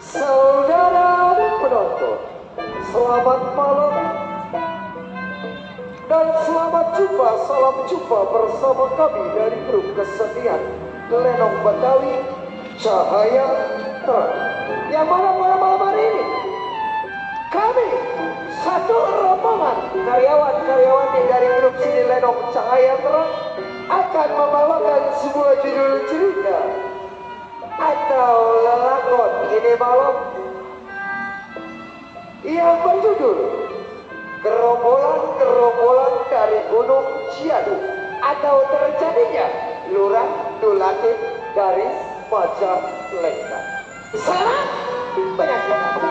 Saudara penonton, selamat malam dan selamat jumpa, salam jumpa bersama kami dari grup kesenian Lenong Betawi Cahaya Terang. Yang mana pada malam hari ini kami satu rombongan karyawan-karyawati dari grup seni Lenong Cahaya Terang akan membawakan sebuah judul cerita atau lelakon ini malam yang berjudul Gerombolan-gerombolan dari Gunung Ciadu atau terjadinya Lurah Dulatin dari Majalengka. Selamat menyaksikan.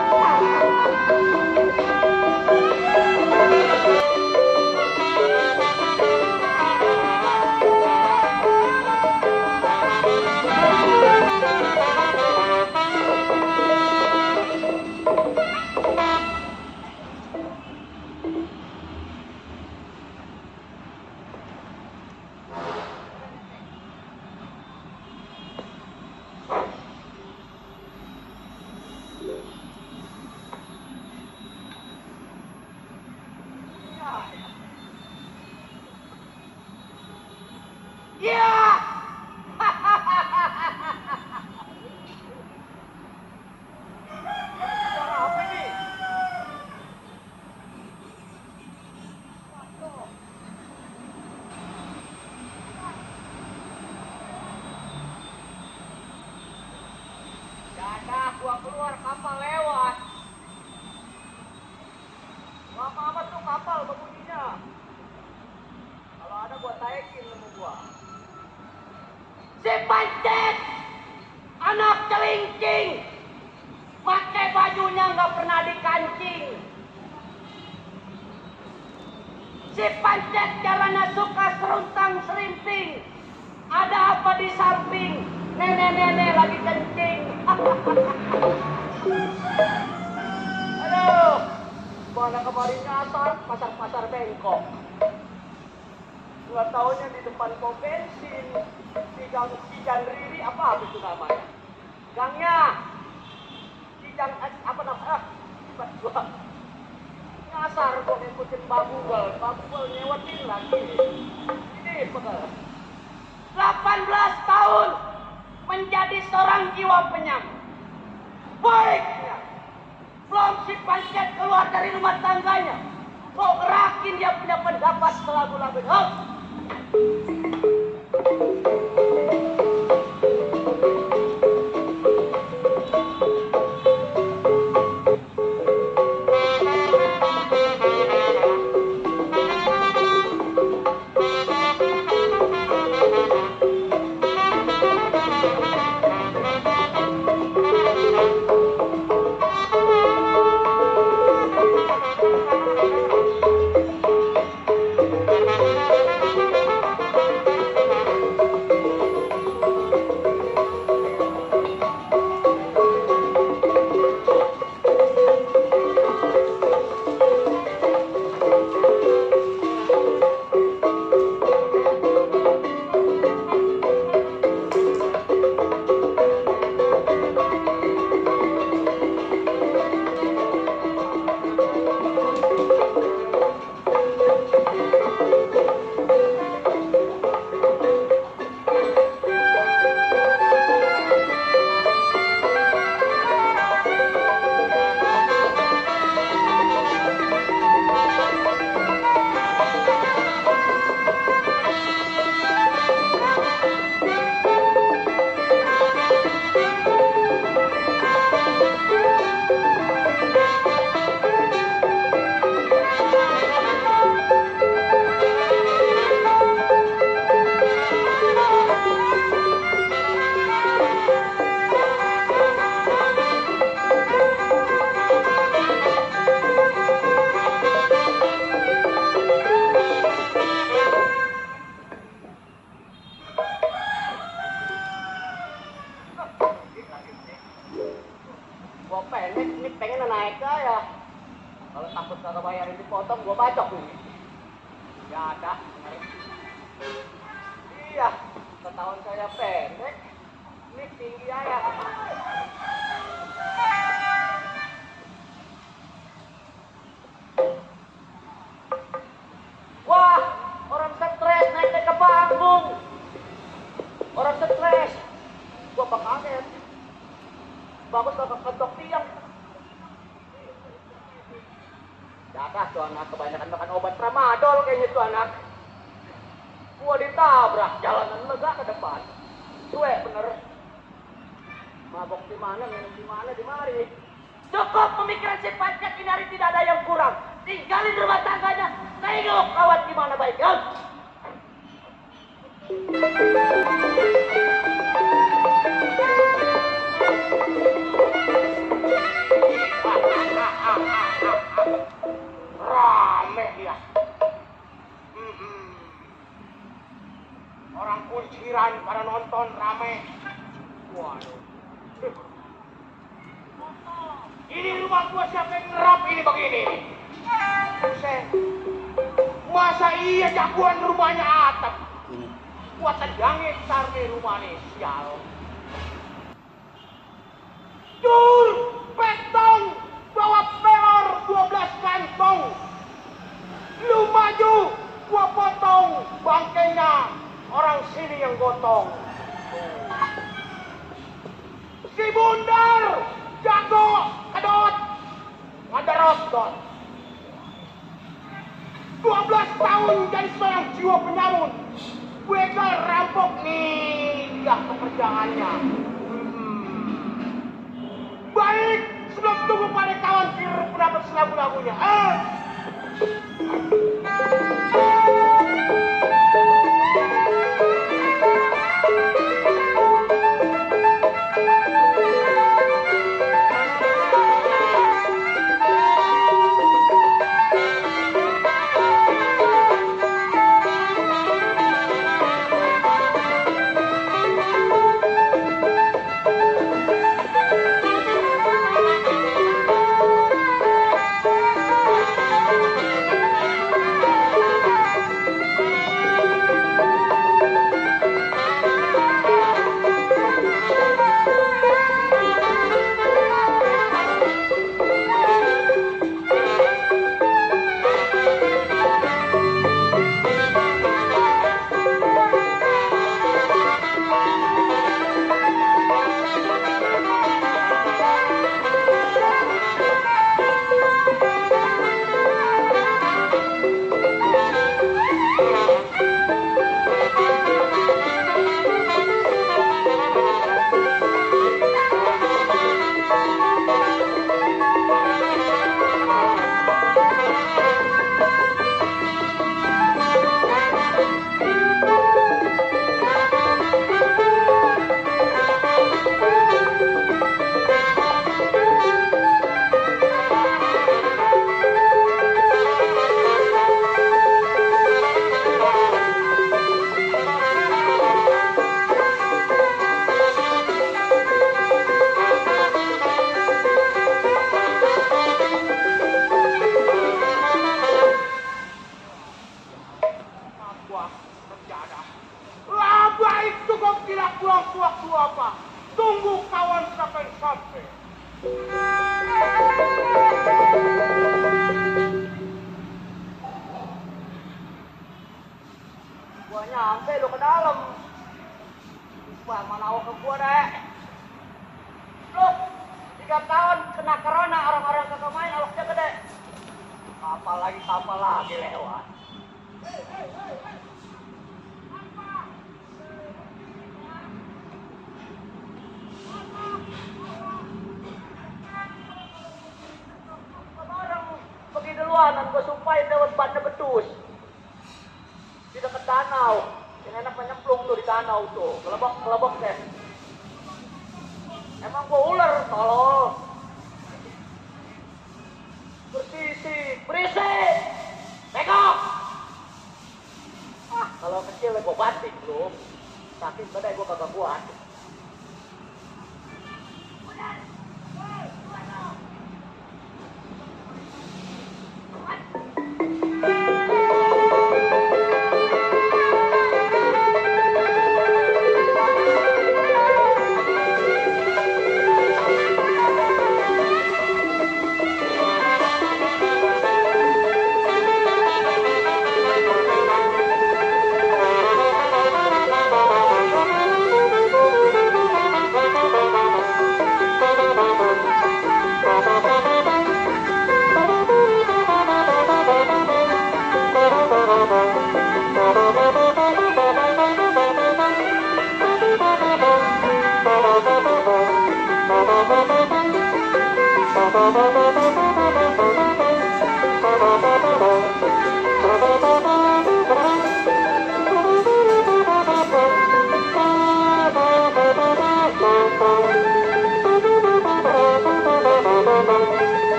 Gua keluar kapal lewat. Lama amat tuh kapal bunyinya. Kalau ada gua taikin sama gua. Si Pancet, anak kelingking, pakai bajunya nggak pernah dikancing. Si Pancet jalannya suka seruntang serimping. Ada apa di samping? Nenek-nenek lagi kencing. Aduh, mana kemarin nyasar pasar-pasar bengkok. 2 tahunnya di depan pom bensin, di gang Cijan Riri, apa itu namanya? Gangnya Cijan apa namanya? Gua nyasar gua ngikutin Babubel nyewatin lagi. Ini pegel. 18 tahun menjadi seorang jiwa penyam. Baiknya, belum si Pancet keluar dari rumah tangganya, mau gerakin dia punya pendapat selagu-lagu. Gua pengen naik ya. Kalau takut kagak bayarin dipotong, gua bacok nih. Ya ada. Iya, setahun saya pendek, ini tinggi aja. Bagus kalau kekentok tiang. Jakas tuh anak, kebanyakan makan obat tramadol kayaknya tuh anak. Gua ditabrak, jalanan lega ke depan. Cuek bener. Mabok di mana, minum di mana, di mari. Cukup pemikiran si Pancak ini hari tidak ada yang kurang. Tinggalin rumah tangganya. Tengok kawan gimana baiknya. Rame ya. Orang kunciran pada nonton rame. Waduh. Ini rumah gua siapa yang ngerap ini begini? Buset. Masa iya jagoan rumahnya atap? Gua tendangin tar di rumah nih, sial. Jul, petong, bawa pelor 12 kantong. Lu maju, gua potong bangkainya. Orang sini yang gotong. Si Bundar, jago, kedot, ngadarot, dot. 12 tahun jadi seorang jiwa penyamun. Gue rampok nih, gak pekerjaannya. Baik, sebelum tunggu pada kawan kiri pendapat selagu-lagunya.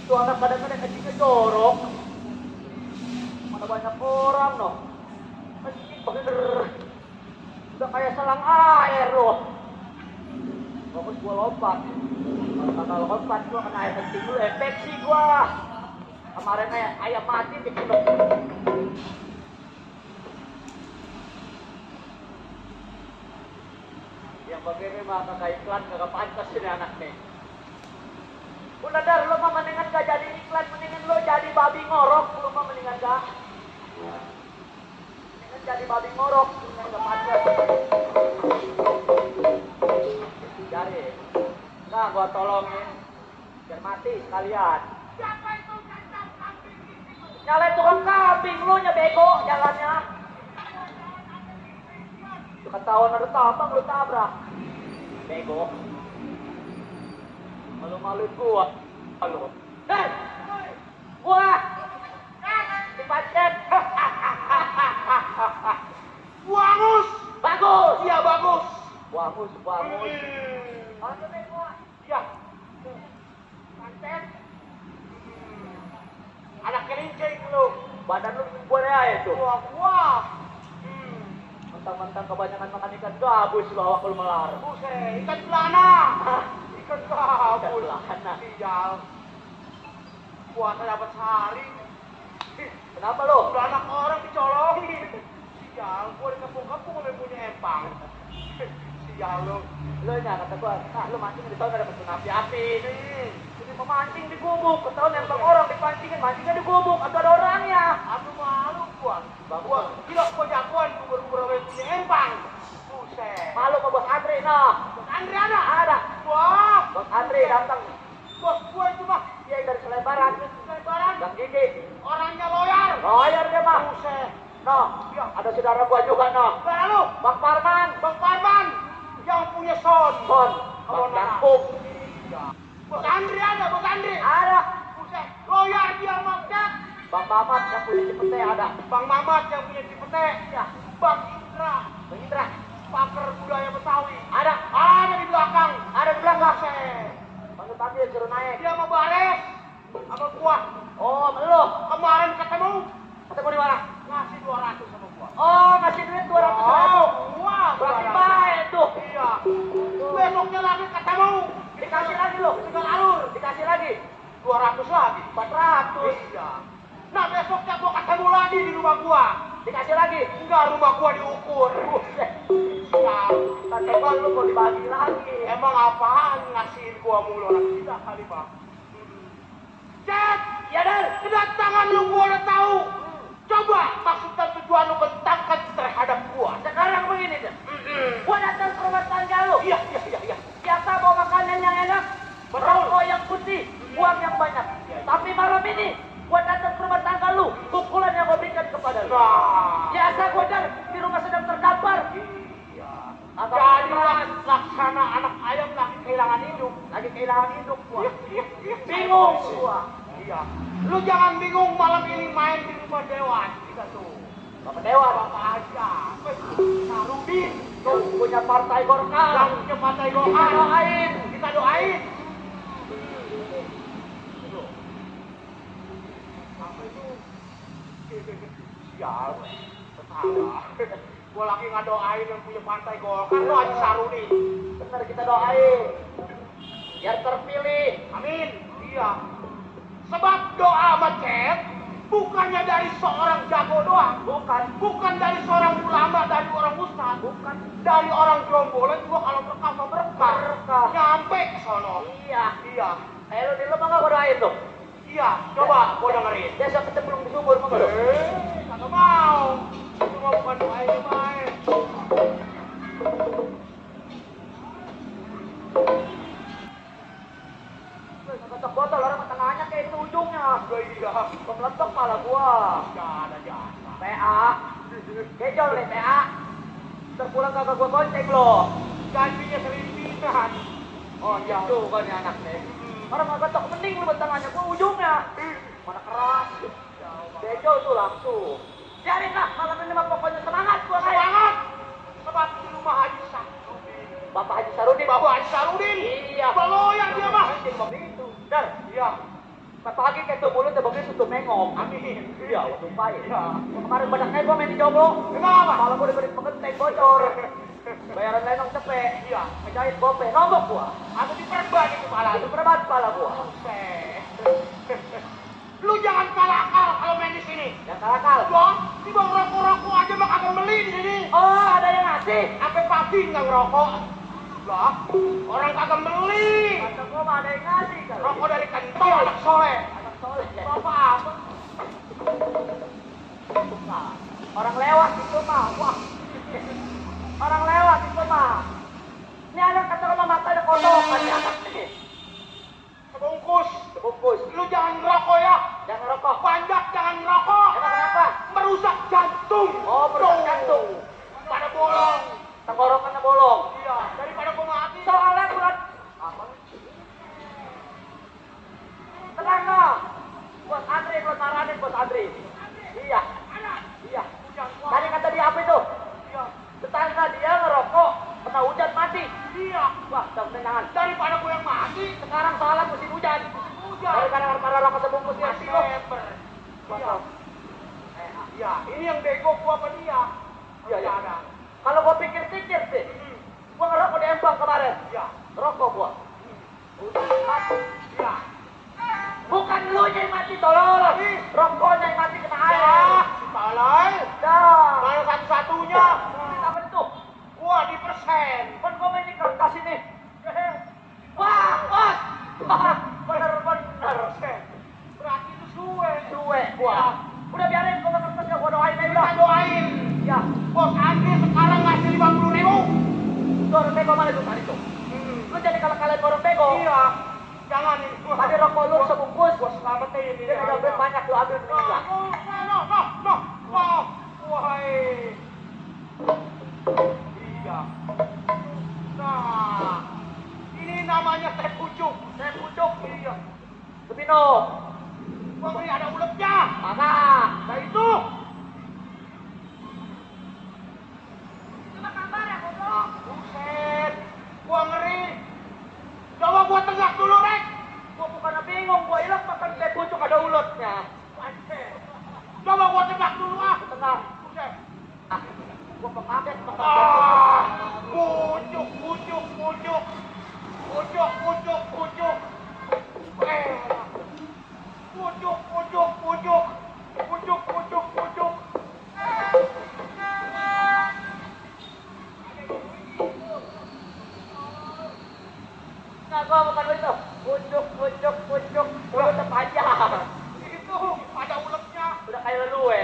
Itu anak kadang-kadang kencingnya jorok. Mana banyak orang noh. Kencing bener. Udah kayak selang air loh. Fokus gua lompat. Kalau lompat gua kena air kencing dulu, infeksi gua. Kemarin kayak ayam mati dikulek. Yang begini mah kagak iklan, kagak pantas ini anak nih. Udah dar, lo mah mendingan gak jadi iklan, mendingan lo jadi babi ngorok, lo mah mendingan gak. Mendingan jadi babi ngorok, mendingan gak pantas. Jari, nah gua tolongin, biar mati sekalian. Siapa itu kandang kambing di situ? Nyalain tukang kambing, lo nya bego jalannya. Itu ketahuan ada tambang, lo tabrak. Bego. Malu-maluin gua. Halo. Hei! Gua! Dipancet! Bagus! Bagus! Iya bagus! Bagus, bagus. Ayo deh gua. Iya. Pancet. Anak kerincing lu. Badan lu gua aja tuh. Wah. Mentang-mentang kebanyakan makan ikan gabus bawa ke melar. Buset, ikan belana. Ikan gabus. Belana. Sial. Puasa dapat sehari. Kenapa lu? Udah anak orang dicolongin. Sial, gua di kampung-kampung udah punya empang. Sial lu. Lu nya kata gua, nah lu mancing di sana dapat api-api. Ini memancing di gubuk, ketahuan nembak orang dipancingin, mancingnya di gubuk, atau ada orangnya. Aduh malu gua. Bagus. Gila gua jagoan gubur-gubur punya empang. Buset. Malu sama bos Andri, nah. Bos Andri ada? Ada. Wah. Bos Andri datang. Bos gua itu mah. Dia dari Selebaran. Lebaran. Gang Gigi. Orangnya loyal. Royer dia mah. Buset. Noh, ada saudara gua juga, noh. Lalu, Bang Parman. Bang Parman yang punya son. Son. Bang Dangkung. Bos Andri ada, Bos Andri. Ada. Buset, loyal dia maksud. Bang Mamat yang punya Cipete ada. Bang Mamat yang punya Cipete. Ya. Bang Indra, Bang Indra. pakar budaya Betawi. Ada. Ada di belakang. Ada di belakang. Buset. Panggil suruh naik. Dia mau bares sama gua. Oh, lu. Kemarin ketemu, Ketemu di mana? ngasih 200 sama gua. Oh, ngasih duit 200.000. Wah, Berarti 200. baik tuh. Iya. Besoknya lagi ketemu. Dikasih lagi lu. Tinggal alur. Dikasih lagi. 200 lagi. 400. Iya. Nah besoknya gua ketemu lagi di rumah gua. Dikasih lagi. Enggak, rumah gua diukur. Buset. Sial. Kata gua lu mau dibagi lagi. Emang apaan ngasihin gua mulu orang kita kali bang? Cek, Ya, Dar. kedatangan lu gua udah tahu. Coba maksud dan tujuan lu bentangkan terhadap gua. Sekarang begini deh. Gua datang ke rumah tangga lu. Iya. Biasa bawa makanan yang enak, Betul. rokok yang putih, uang yang banyak. Tapi malam ini gua datang ke rumah tangga lu, pukulan yang gua berikan kepada lu. Nah, Biasa gua Dar, di rumah sedang terdampar. iya. Agak Jadi berat. laksana anak ayam lagi kehilangan hidup. Lagi kehilangan hidup gua. Bingung gua. Iya. Lu jangan bingung malam ini main di rumah Dewan. Kita tuh. Bapak Dewa, Bapak aja. Sarudin. tuh punya partai Golkar. Yang punya partai Kita Golkar. doain. Kita doain. Apa itu? Sial. Ketawa. Gua lagi ngadoain yang punya partai Golkar. Lu Haji Sarudin. Bener kita doain. Biar terpilih. Amin. Iya. Sebab doa macet bukannya dari seorang jago doang. Bukan dari seorang ulama, dari orang ustaz. Bukan. Dari orang gerombolan juga kalau berkah mah berkah. Berkah. Nyampe ke sono. Iya. Iya. Lu di rumah nggak gua doain tuh? Iya. Coba gua dengerin. Besok kita belum di sumur mau nggak lu? Kagak mau. Itu mah bukan doa yang baik. Terpulang kagak gua gonceng lo. Gajinya selimpinan. Oh iya juga nih anaknya. Orang kagak tok mending lu tangannya gua ujungnya. Mana keras. Bejo tuh langsung. Biarin lah malam ini mah pokoknya semangat gua kayak. Semangat. Sebab di rumah Haji Sarudin. Bapak Haji Sarudin. Bapak Haji Sarudin. Iya. Beloyan dia mah. Anjing begitu. Dar, Iya. pagi kayak tuh mulut begitu tuh mengong. Amin. Iya, waktu pahit. Iya. Kemarin badaknya gua main di Jomblo. Kenapa? Malah gua diberi pengentek bocor. Bayaran lenong cepet. Iya. Ngejahit gope, nombok gua. Aku diperban itu malah. Itu perbat kepala gua. Lu jangan kalah akal kalau main di sini. Yang kalakal. Dong, di bawah rokok-rokok aja mah kagak beli di sini. Oh, ada yang ngasih. Apa pagi nggak ngerokok? Lah, orang kagak beli. Kata gua mah ada yang ngasih kali. Rokok dari kentong anak soleh. Anak soleh. Bapak apa? Nah, orang lewat itu mah. Wah. Orang lewat itu mah. Ini anak kata rumah mata ada kotokan ya anak nih. Sebungkus. Bungkus. Lu jangan ngerokok ya. Jangan rokok. Banyak jangan ngerokok. Emang kenapa? Merusak jantung. Oh, merusak Tuh. jantung. Pada bolong. Tenggorokannya bolong. Iya, daripada gua mati. Soalnya buat apa? Tenang no. Bos Andri, bos marahin bos Andri. Iya. Iya. Tadi kata dia apa itu? Iya. Tetangga dia ngerokok, kena hujan mati. Iya. Wah, jangan. Daripada gua yang mati. Sekarang salah musim hujan. Hujan. Daripada para rokok sebungkus ya. Masih leper. Iya. Iya, ini yang bego gua apa dia? Iya, iya. Ada. Kalau gua pikir-pikir sih, gua ngerokok di Empang kemarin. Iya. Rokok gua. Mati. Iya. Bukan lu yang mati tolol. Rokoknya yang mati kena air. Ya, si Palai. Dah. Mana satu-satunya? Apa itu? Gua di persen. Kan gua main di kertas ini. Wah, bos. Wah, bener-bener. Berarti itu suwe. Suwe gua. Udah biarin gua kertasnya, gua doain aja Kita udah. doain. Ya, Bos Andri sekarang ngasih 50.000. itu orang bego mana itu tadi tuh? Lu jadi kalau kalian orang bego. Iya. Jangan ini. Tadi rokok lu sebungkus. Gua selamatin ini. Dia ada duit banyak lu ambil meninggal. Wahai. Iya. Nah, ini namanya teh pucuk. Saya pucuk. Iya. Sepino. Gua beri ada uletnya. Mana? Nah itu. Cuma kabar ya, goblok. Buset. Gua ngeri. Coba gua tegak dulu, Rek. Gua bukan bingung, gua ilang makan teh pucuk ada uletnya. Coba gua tegak dulu ah. Tenang. Buset. Ah, gua pekaget makan teh pucuk. Ah, pucuk, pucuk, pucuk. Pucuk, pucuk, pucuk. Pucuk, pucuk, pucuk. Pucuk, pucuk, pucuk. Nah, gua bukan begitu. Pucuk, pucuk, pucuk. Ulutnya panjang. Itu ada uletnya. Udah kayak lelue.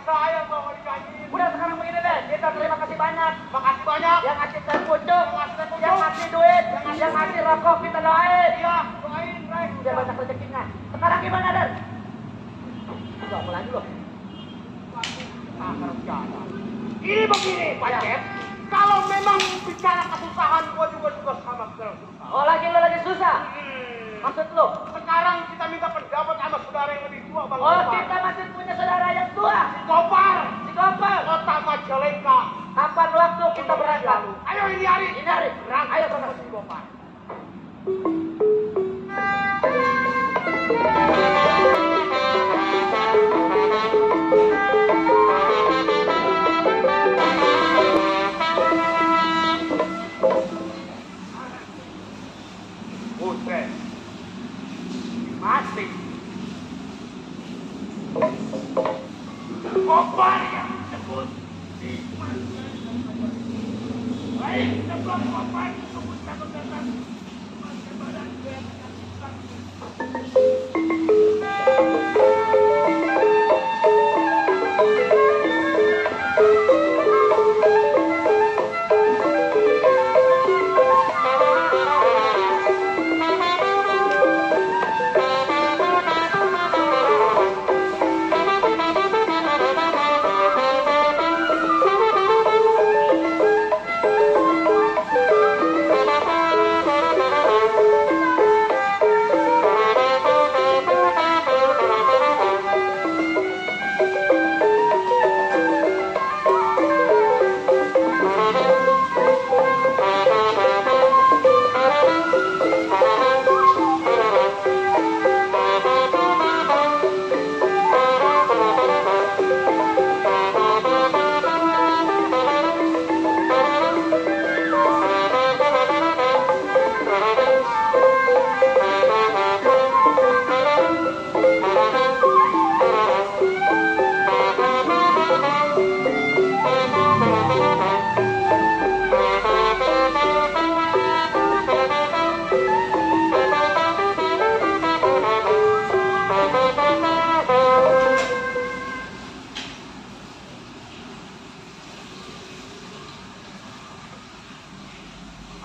Sayang gua mau dinyanyiin. Udah sekarang begini deh, kita terima kasih banyak. Makasih banyak. Yang ngasih teh pucuk, Yang ngasih teh pucuk. yang ngasih duit, yang ngasih rokok kita doain. Iya, doain, Rek. Biar banyak rezekinya. Sekarang gimana, Dan? Enggak, mulai dulu. Nah, rencana. Ini begini, Pak Cep. Kalau memang bicara kesusahan, gua juga sama sekarang susah. Oh, lagi lo lagi susah? Maksud lo? Sekarang kita minta pendapat sama saudara yang lebih tua, Bang Oh, Gopar. kita masih punya saudara yang tua. Gopar, Si Gopal. kota Majalengka. Kapan waktu kita berangkat? Ayo ini hari. Ini hari. Berangkat. Ayo, sama berangkat. si Gopar. Buset. Mati. Gopar yang disebut di baik, sebab Gopar disebut takut datang. Badan gue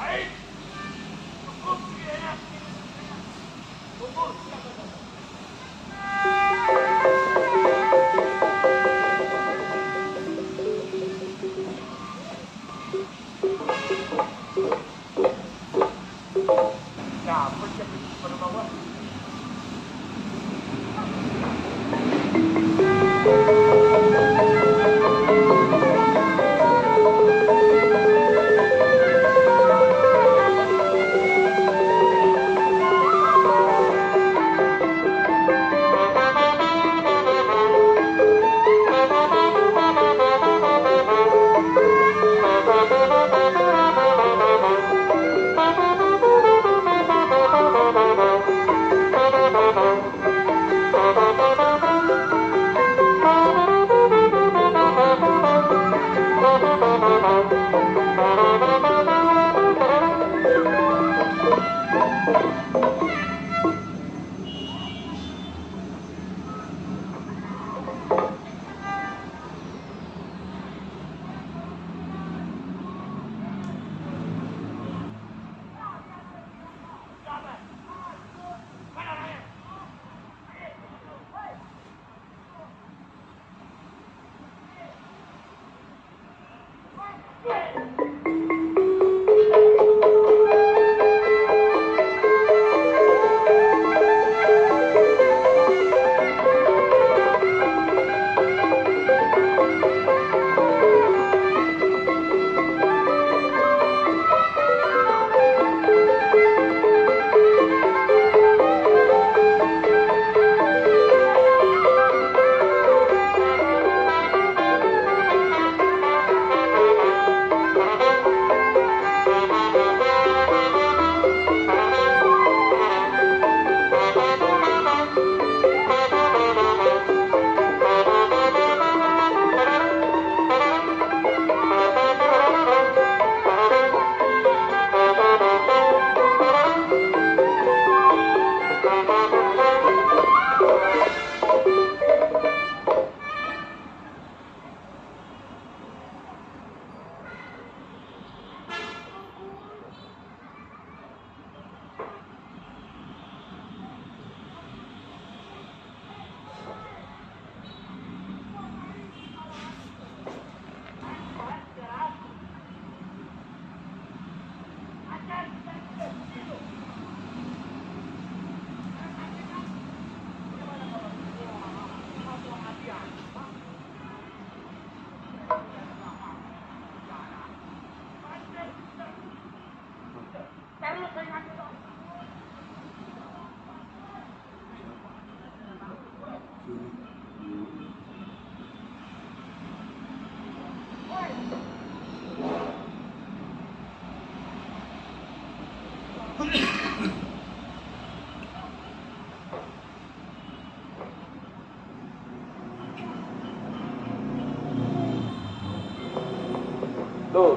Hai, cukup kiranya. Tunggu. Siapa yang pada bawah? Tuh.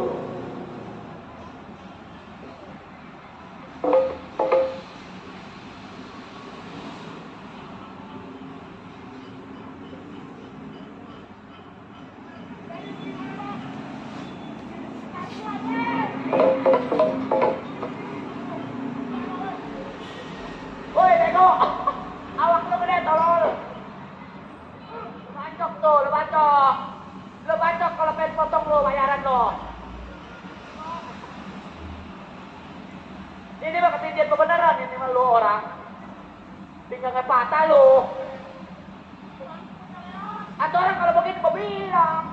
Woi, Bego! Awak lu gede, tolol! Bacok tuh, lu bacok! Lu bacok kalau pengen potong lu, bayaran lu! Ini mah ketindian kebenaran, ini mah lu orang. Tinggal ngepatah lu. Atau orang kalau begitu gua bilang.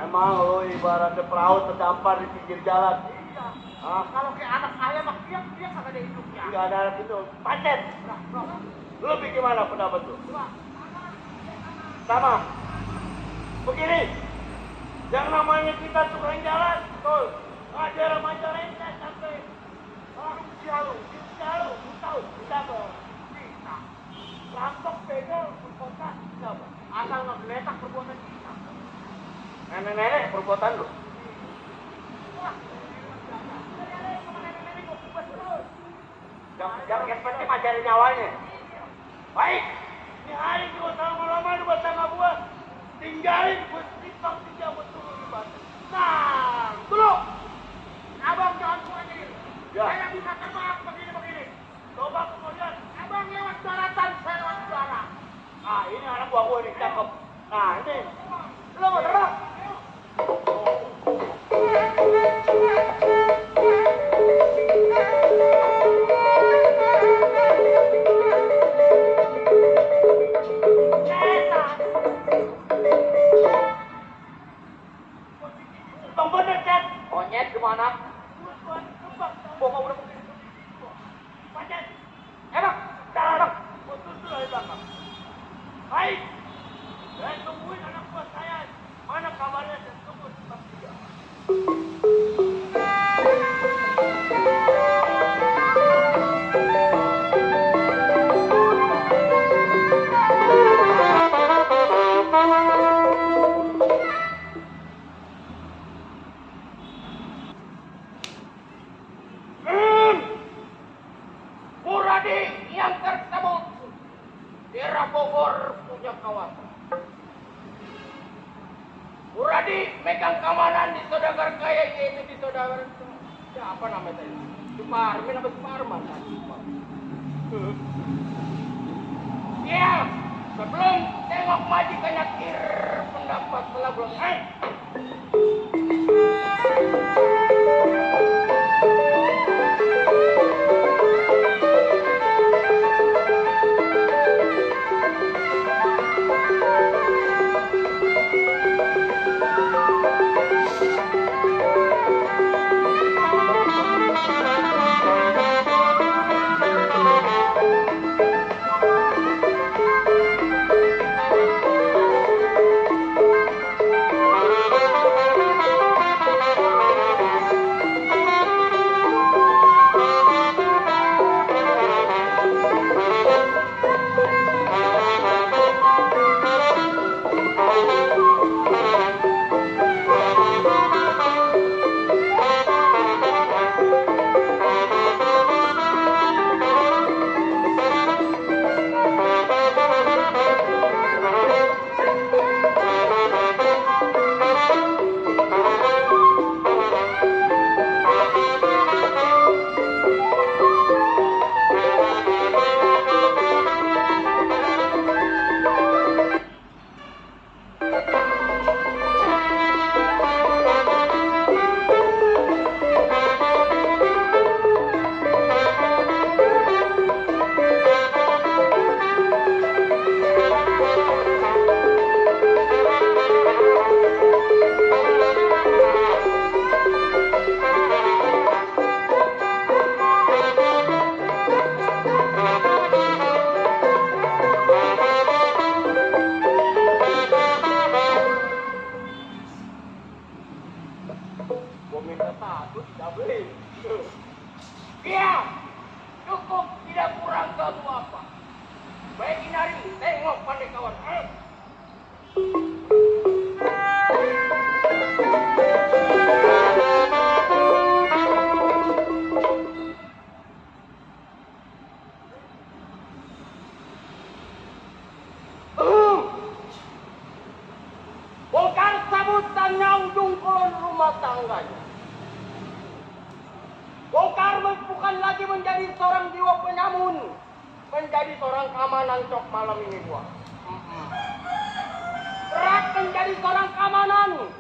Emang lu ibaratnya perahu terdampar di pinggir jalan. Iya. Ah, Kalau kayak anak saya mah dia kagak ada hidupnya. nggak ada anak itu. Pancet. Lu gimana pendapat lu? Sama. Begini. Yang namanya kita tukang jalan, betul. Ngajar remaja renta sampai. Ah, sialu, tahu. nenek-nenek perbuatan lu. Yang penting ajarin nyawanya. Baik, ini hari juga lama-lama lu bersama gua. Tinggalin gua timbang tiga gua turun di batu. Nah, dulu. Abang jangan kurang ini. Ya. Saya bisa terbang begini-begini. Coba kemudian, abang lewat daratan, saya lewat udara. Nah, ini anak buah gua nih, cakep. Nah, ini. Lu mau terbang? Monyet gimana? Bongkok udah begini. Monyet. Bang, jalan bang. Betul dari belakang. Baik. Saya tungguin anak buah saya. Mana kabarnya? Saya tunggu di tempat dia. Yang tersebut daerah Bogor punya kawasan. Muradi megang keamanan di saudagar kaya, yaitu di saudagar apa namanya tadi? Suparmin apa Suparman? Ya, sebelum tengok majikannya pendapat setelah belum. Gua minta satu tidak beli. Iya, cukup tidak kurang satu apa. Baik Inari, tengok pandai kawan. Bongkar sabutannya ujung kolon rumah tangganya. Bongkar bukan lagi menjadi seorang jiwa penyamun, menjadi seorang keamanan cok malam ini gua. Berat menjadi seorang keamanan.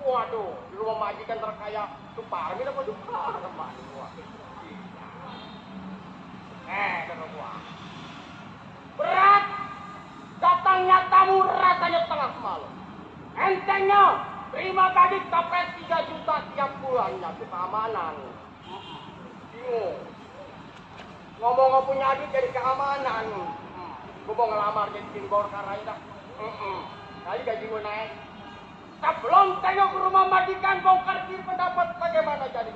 Waduh, di rumah majikan terkaya Suparmin apa Suparman gua. Dengar gua. Berat datangnya tamu rasanya tengah malam. Entengnya terima gaji kapres 3 juta tiap bulannya, itu keamanan. Bingung. Ngomong nggak punya duit jadi keamanan. Gue mau ngelamar jadi tim Golkar aja dah. Kali gaji gue naik. Sebelum tengok ke rumah majikan bongkar kiri pendapat bagaimana jadi.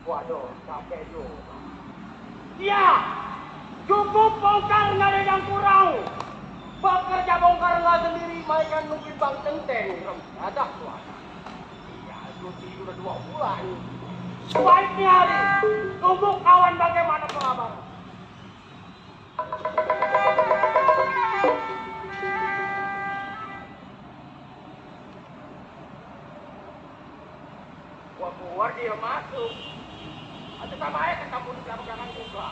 Waduh, capek juga. Iya, cukup bongkar, nggak ada yang kurang. Bekerja bongkar nggak sendiri, mainkan nungguin Bang Tenteng. Ada tuh. Iya, cuti udah 2 bulan. Sebaiknya hari, tumbuk kawan bagaimana pengabaran? Gua keluar dia masuk. Atau sama aja ketemu di belakang juga.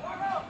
Waduh.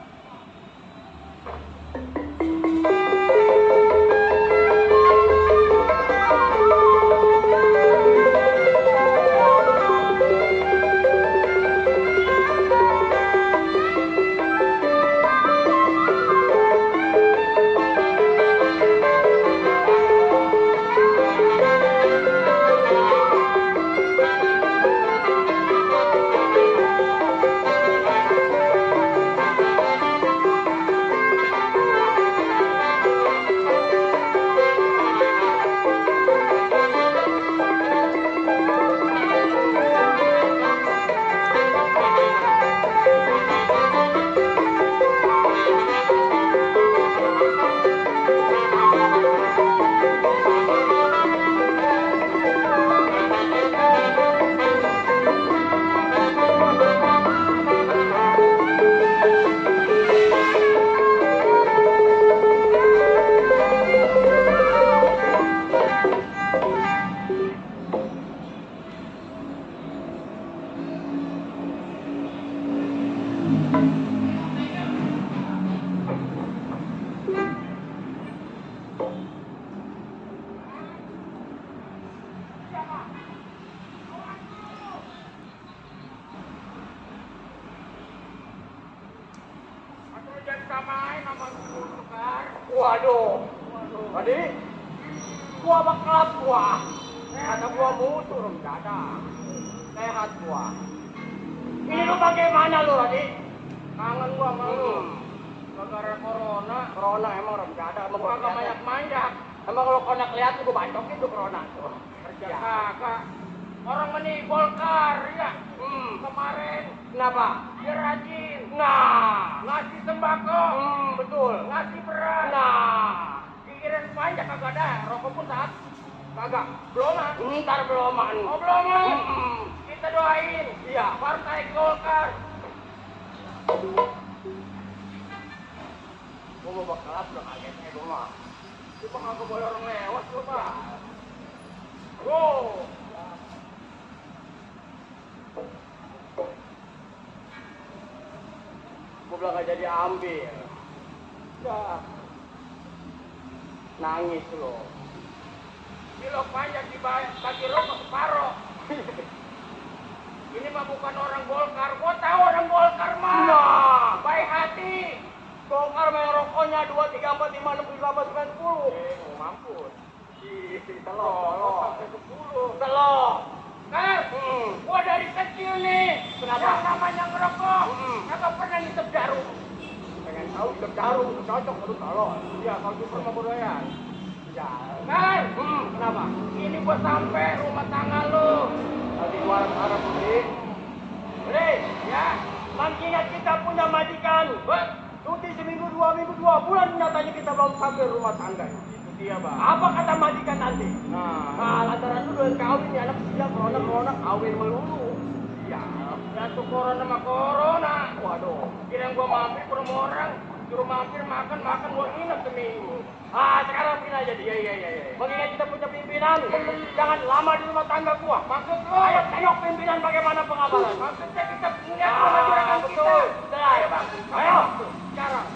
Samain sama tukar. Waduh. Tadi gua bakal gua. Kata gua musuh rum dada. Sehat gua. Ini lu bagaimana lu tadi? Kangen gua sama lu. Gara-gara corona. Corona emang rum dada. Emang gua kagak banyak manjak. Emang kalau kau nak lihat gua bancokin tuh corona tuh. Kerja kakak. Orang meni Golkar ya. Kemarin. Kenapa? Dia rajin. Nah, ngasih sembako. Betul. Ngasih beras. Nah, pikiran panjang kagak ada. Rokok pun saat kagak. Beloman. Ntar beloman. Oh beloman. Kita doain. Iya. Partai Golkar. Gua mau bakal udah kagetnya gua mah. Cuma kagak boleh orang lewat gua mah. Wow. Gue bilang gak jadi ambil. Ya. Nangis lo. Cilok panjang dibagi rokok separoh. Ini mah bukan orang Golkar. Gue tahu orang Golkar mah. Nah. Baik hati. Golkar mah yang rokoknya 2, 3, 4, 5, 6, 7, 8, 9, 10. Mampus. Telur. Sampai 10. Telur. Gua dari kecil nih. Kenapa? Yang namanya ngerokok. Kagak pernah ngisep jarum. Pengen tahu ngisep jarum, cocok aduh kalau. Iya, kalau di rumah budayan. Ya. Kenapa? Ini gua sampai rumah tangga lu. Tadi gua harap beli. Beli, ya. Mengingat kita punya majikan. Cuti seminggu, 2 minggu, 2 bulan nyatanya kita belum sampai rumah tangga. Iya, Bang. Apa kata majikan nanti? Nah, lantaran lu udah kawin nih anak siap corona kawin melulu. Iya. Ya tuh corona sama corona. Waduh. Kira gua mampir ke rumah orang, suruh mampir makan gua nginep seminggu. Sekarang begini aja dia. Iya. Mengingat kita punya pimpinan, jangan lama di rumah tangga gua. Maksud lu? Ayo tengok pimpinan bagaimana pengabaran. Maksudnya kita punya masyarakat kita. Betul. Ayo, Bang. Ayo. Sekarang.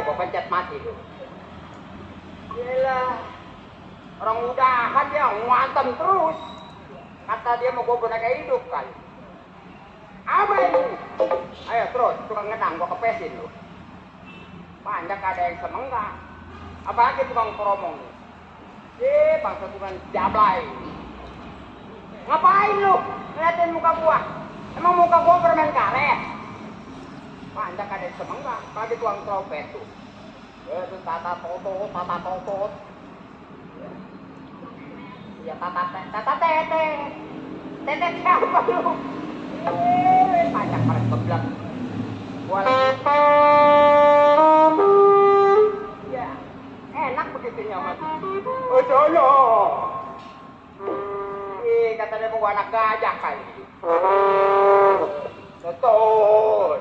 gua pencet mati lu. Gila. Orang udahan dia ngantem terus. Kata dia mau gua boneka hidup kali. Apa ini? Ayo terus, tukang ngedang gua kepesin lu. Banyak ada yang semenggak. Apalagi tukang promong nih. Bangsa tukang jablay. Ngapain lu? Ngeliatin muka gua. Emang muka gua permen karet? Banyak ada yang semenggak. Apalagi tukang trompet tuh. Itu tata totot. Ya tata tete. Tete siapa lu? Banyak paling beblak. Gua ya, enak begitu nyaman. Oh jono. Katanya mau anak gajah kali. Betul.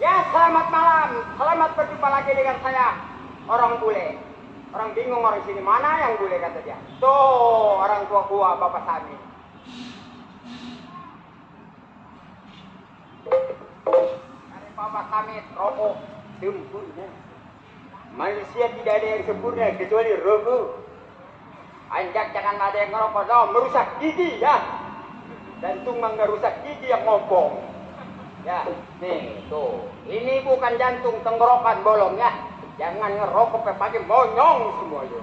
Ya, selamat malam. Selamat berjumpa lagi dengan saya, orang bule. Orang bingung orang sini mana yang bule kata dia. Tuh, orang tua gua, Bapak Sami. Dari Bapak Sami, rokok, sempurna. Manusia tidak ada yang sempurna kecuali rokok. Anjak jangan ada yang ngerokok, no, merusak gigi ya. Jantung mah ngerusak gigi yang ngobong. Ya, nih tuh. Ini bukan jantung, tenggorokan bolong ya. Jangan ngerokok pagi monyong semua yuk.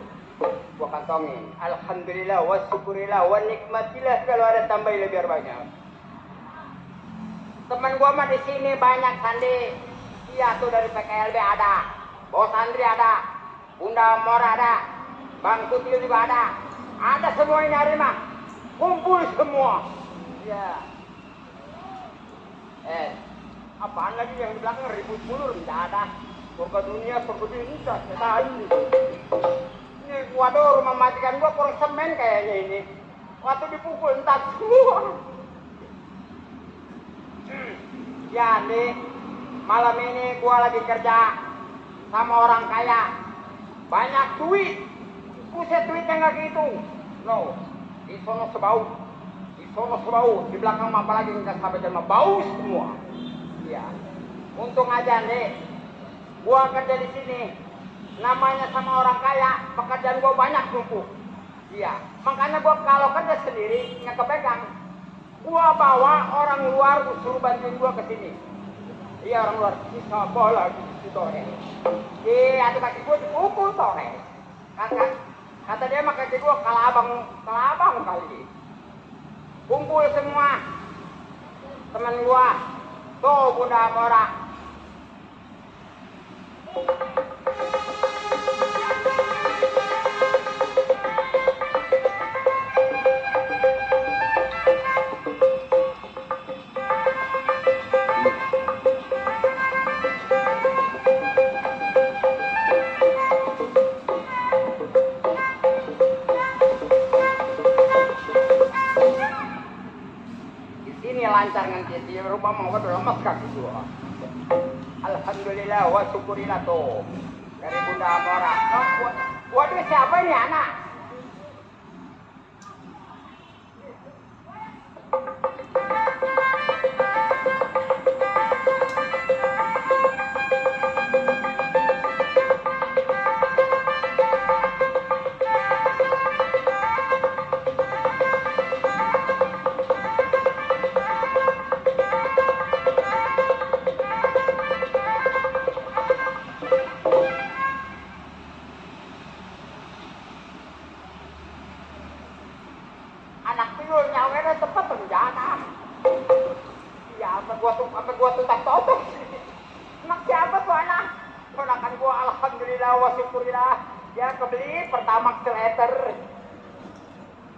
Gua kantongin. Alhamdulillah wa syukurillah wa nikmatillah kalau ada tambahin biar banyak. Teman gua mah di sini banyak Sandi. Iya tuh dari PKLB ada. Bos Andri ada. Bunda Mor ada. Bang Tutil juga ada. Ada semua ini hari mah. Kumpul semua. Ya. Apaan lagi yang di belakang ribut mulu? Tidak ada. Surga dunia, surga dunia, saya tahu. Ini waduh, rumah majikan gua kurang semen kayaknya ini. Waktu dipukul entar semua. Ya nih, malam ini gua lagi kerja sama orang kaya. Banyak duit. Buset duitnya nggak gitu. No, di sono sebau. Di sono sebau. Di belakang mah apalagi nggak sampai jam bau semua. Iya. Untung aja nih. Gua kerja di sini, namanya sama orang kaya, pekerjaan gua banyak numpuk. Iya, makanya gua kalau kerja sendiri nggak kepegang. Gua bawa orang luar, gua suruh bantuin gua ke sini. Iya orang luar, bisa bola di tore. Ada kaki gua dipukul tore. Kata dia mah kaki gua kalabang kali. Kumpul semua teman gua, tuh Bunda Mora. Di sini lancar nganti di rumah mau udah lemas kaki gua. Alhamdulillah wa syukurillah tuh dari Bunda Amora. Waduh siapa ini anak?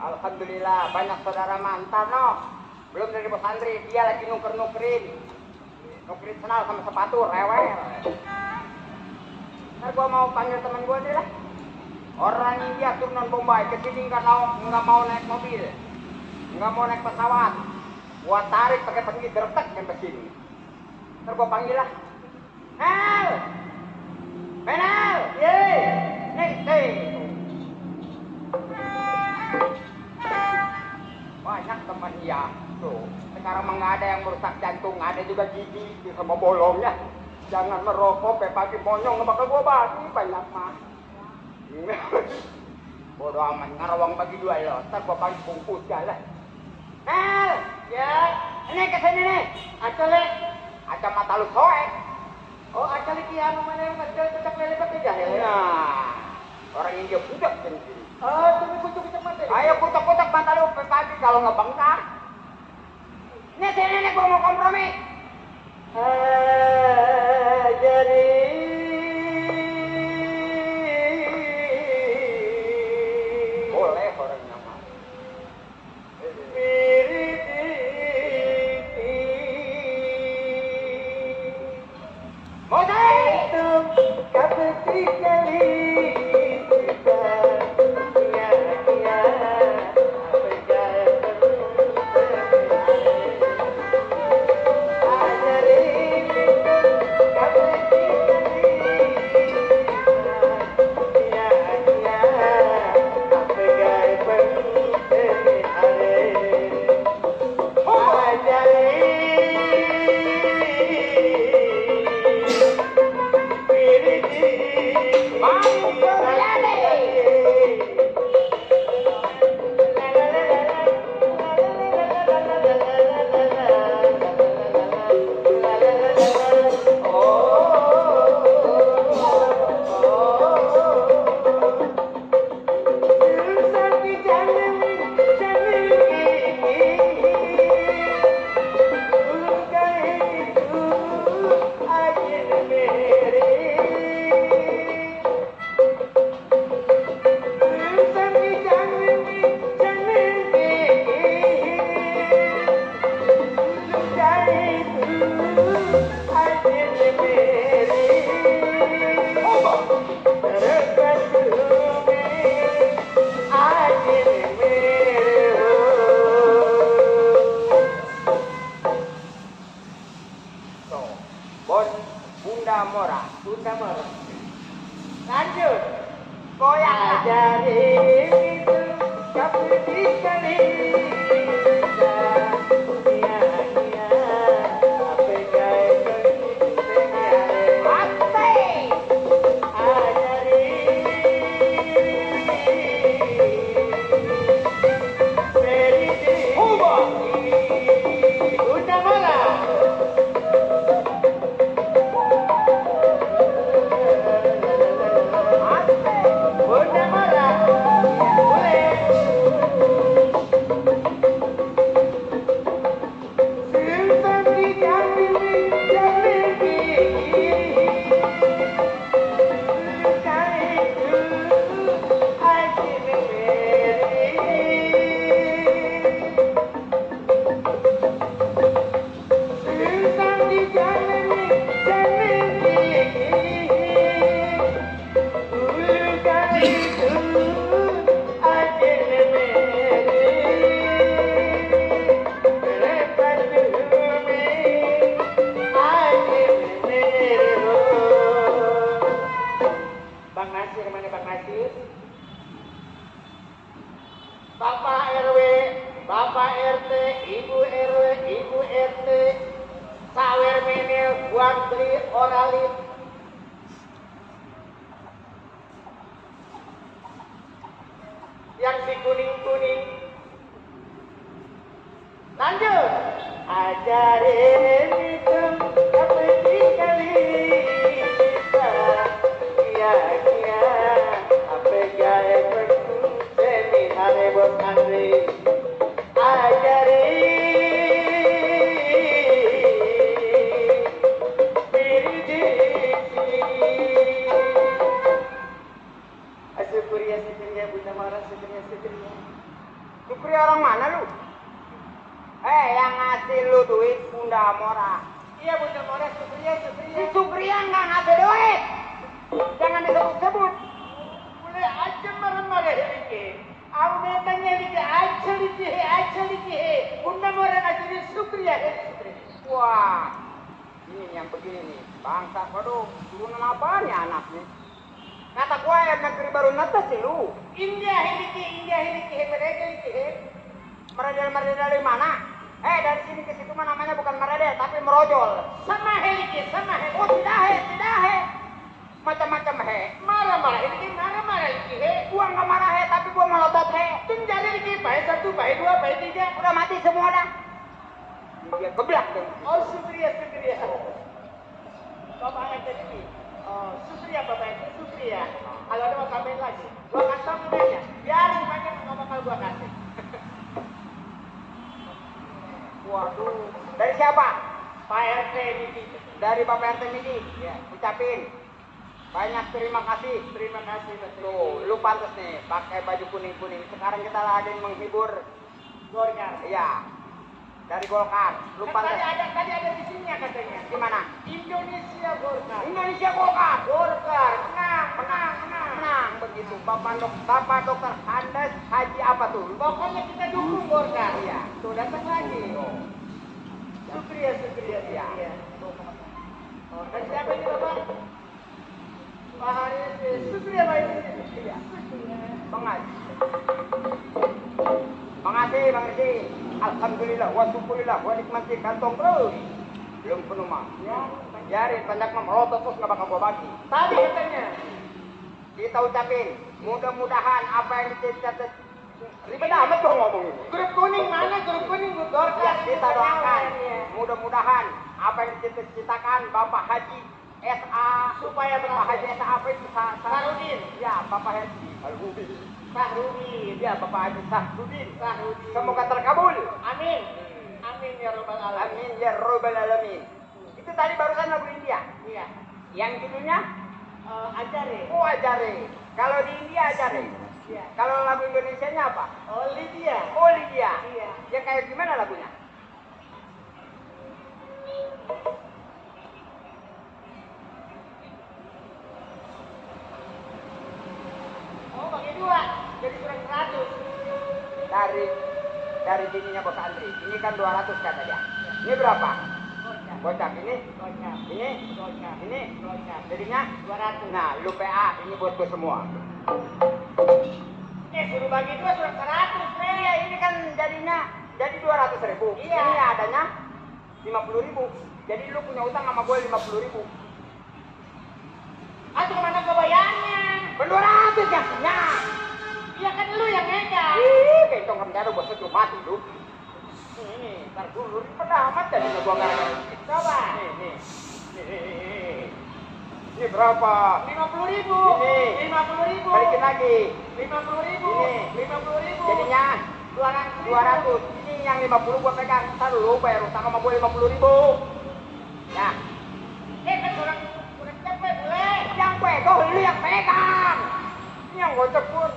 Alhamdulillah banyak saudara mantan no. Belum dari Bos Andri, dia lagi nukerin senal sama sepatu rewel. Ntar gua mau panggil teman gua deh lah. Orang India turunan Bombay kesini nggak mau naik mobil, nggak mau naik pesawat. Gua tarik pakai pergi dertek sampai sini. Ntar gua panggil lah. Benal, nih. Banyak teman ya tuh. Sekarang mah nggak ada yang merusak jantung, ada juga gigi sama bolongnya. Jangan merokok, pagi monyong bakal gua bagi banyak mah. Bodoh amat, ngarawang bagi dua lo, ntar gua bagi bungkus jalan. Nel, ya, ini kesini nih, acale, mata lu soek. Oh, acale kia mana yang acale tetap lele pakai jahil. Nah, orang India budak jadi. Oh, tapi kucuk mata. Ayo kutuk mata lu pagi kalau ngebengkak. Nih sini nih gua mau kompromi. Jadi boleh orang nama mau itu ketika Bunda Mora. Lanjut. Goyang. Jadi itu kapri kali. Bapak RT, Ibu RW, Ibu RT, sawer menil, buat beli oralit. Yang si kuning-kuning. Lanjut. Ajarin itu seperti kali kita. Kia-kia, apa gaya penuh seni hari bos Andri. Supria orang mana lu? Yang ngasih lu duit Bunda Mora. Iya Bunda Mora, Supria. Si Supria nggak ngasih duit. Jangan disebut-sebut. Boleh aja marah-marah dikit. Aku memangnya dikit. Bunda Mora ngasih Supria. Wah, ini yang begini nih. Bangsa waduh, turunan apanya anaknya? Kata gua yang negeri baru nata sih lu. India hiliki, mereka dari mana? Dari sini ke situ mah namanya bukan merede, tapi merojol. Sama he, sama he. Oh, tidak he. Macam-macam he. Marah-marah ini marah-marah ini he. Gua nggak marah he, tapi gua melotot he. Tung jadi ini baik 1, baik 2, baik 3. Udah mati semua dah. Dia geblak deh. Oh, Supriya. Bapak yang tadi. Oh, Supriya Bapak yang Supriya. Kalau ada mau tambahin lagi, gua kasih emailnya. Biarin pakai nggak bakal gua kasih. Waduh. Dari siapa? Pak RT ini. Dari Bapak RT Midi. Ya, ucapin. Banyak terima kasih. Terima kasih betul. Tuh, lu pantas nih pakai baju kuning-kuning. Sekarang kita lagi menghibur Golkar. iya. Dari Golkar. Lu Kan pantas. tadi ada di sini katanya. Di mana? Indonesia Golkar. Indonesia Golkar. Golkar. Menang begitu. Bapak Dokter Andes Haji apa tuh? Pokoknya kita dukung Golkar. Iya. Tuh datang lagi. Supriya. Iya. Oh, dan siapa ini Bapak? Pak Haris. Supriya Pak ini. Iya. Bang Haji. Makasih Bang Haji. Alhamdulillah wa syukurillah wa nikmati kantong terus. Belum penuh mah. Biarin banyak mah melotot terus nggak bakal gua bagi. Tadi katanya. Kita ucapin mudah-mudahan apa yang dicatat ribet amat tuh ngomong ini. Grup kuning mana? Grup kuning Golkar. Ya, kita doakan mudah-mudahan apa yang dicita-citakan Bapak Haji SA Supaya Bapak berhasil. Haji SA apa itu? Sahrudin. Ya, Bapak Haji Sahrudin. Sahrudin. Ya, Bapak Haji Sahrudin. Sahrudin. Semoga terkabul. Amin. Amin ya Rabbal Alamin. Amin ya Rabbal Alamin. Itu tadi barusan lagu India. Iya. Yang judulnya Ajare. Oh Ajare. Kalau di India Ajare. Iya. Kalau lagu Indonesianya apa? Oh Lydia. Oh Lydia. Iya. Yang kayak gimana lagunya? Oh bagi 2. Jadi kurang 100. Dari bininya Bos Andri. Ini kan 200 kata dia. Ini berapa? Gocap ini? Gocap. Ini? Gocap. Ini? Gocap. Jadinya? 200. Nah, lu PA ini buat gue semua. Suruh bagi 2 kurang 100. Iya, ini kan jadinya jadi 200.000. Iya. Ini adanya 50.000. Jadi lu punya utang sama gue 50.000. Aduh kemana kebayarnya? 200 yang punya. Iya kan lu yang megang. Ih, kentong kamu bos itu mati lu. Ini, ntar dulu ribet amat tadi gua nggak. Coba. Nih. Ini berapa? 50.000. Ini. 50.000. Balikin lagi. 50.000. Ini. 50.000. Jadinya 200. Ini yang 50 gua pegang. Ntar dulu bayar utang sama gua 50.000. Ya. Kan kurang cepet boleh. Yang pegang lu yang pegang. Ini yang gocek pun.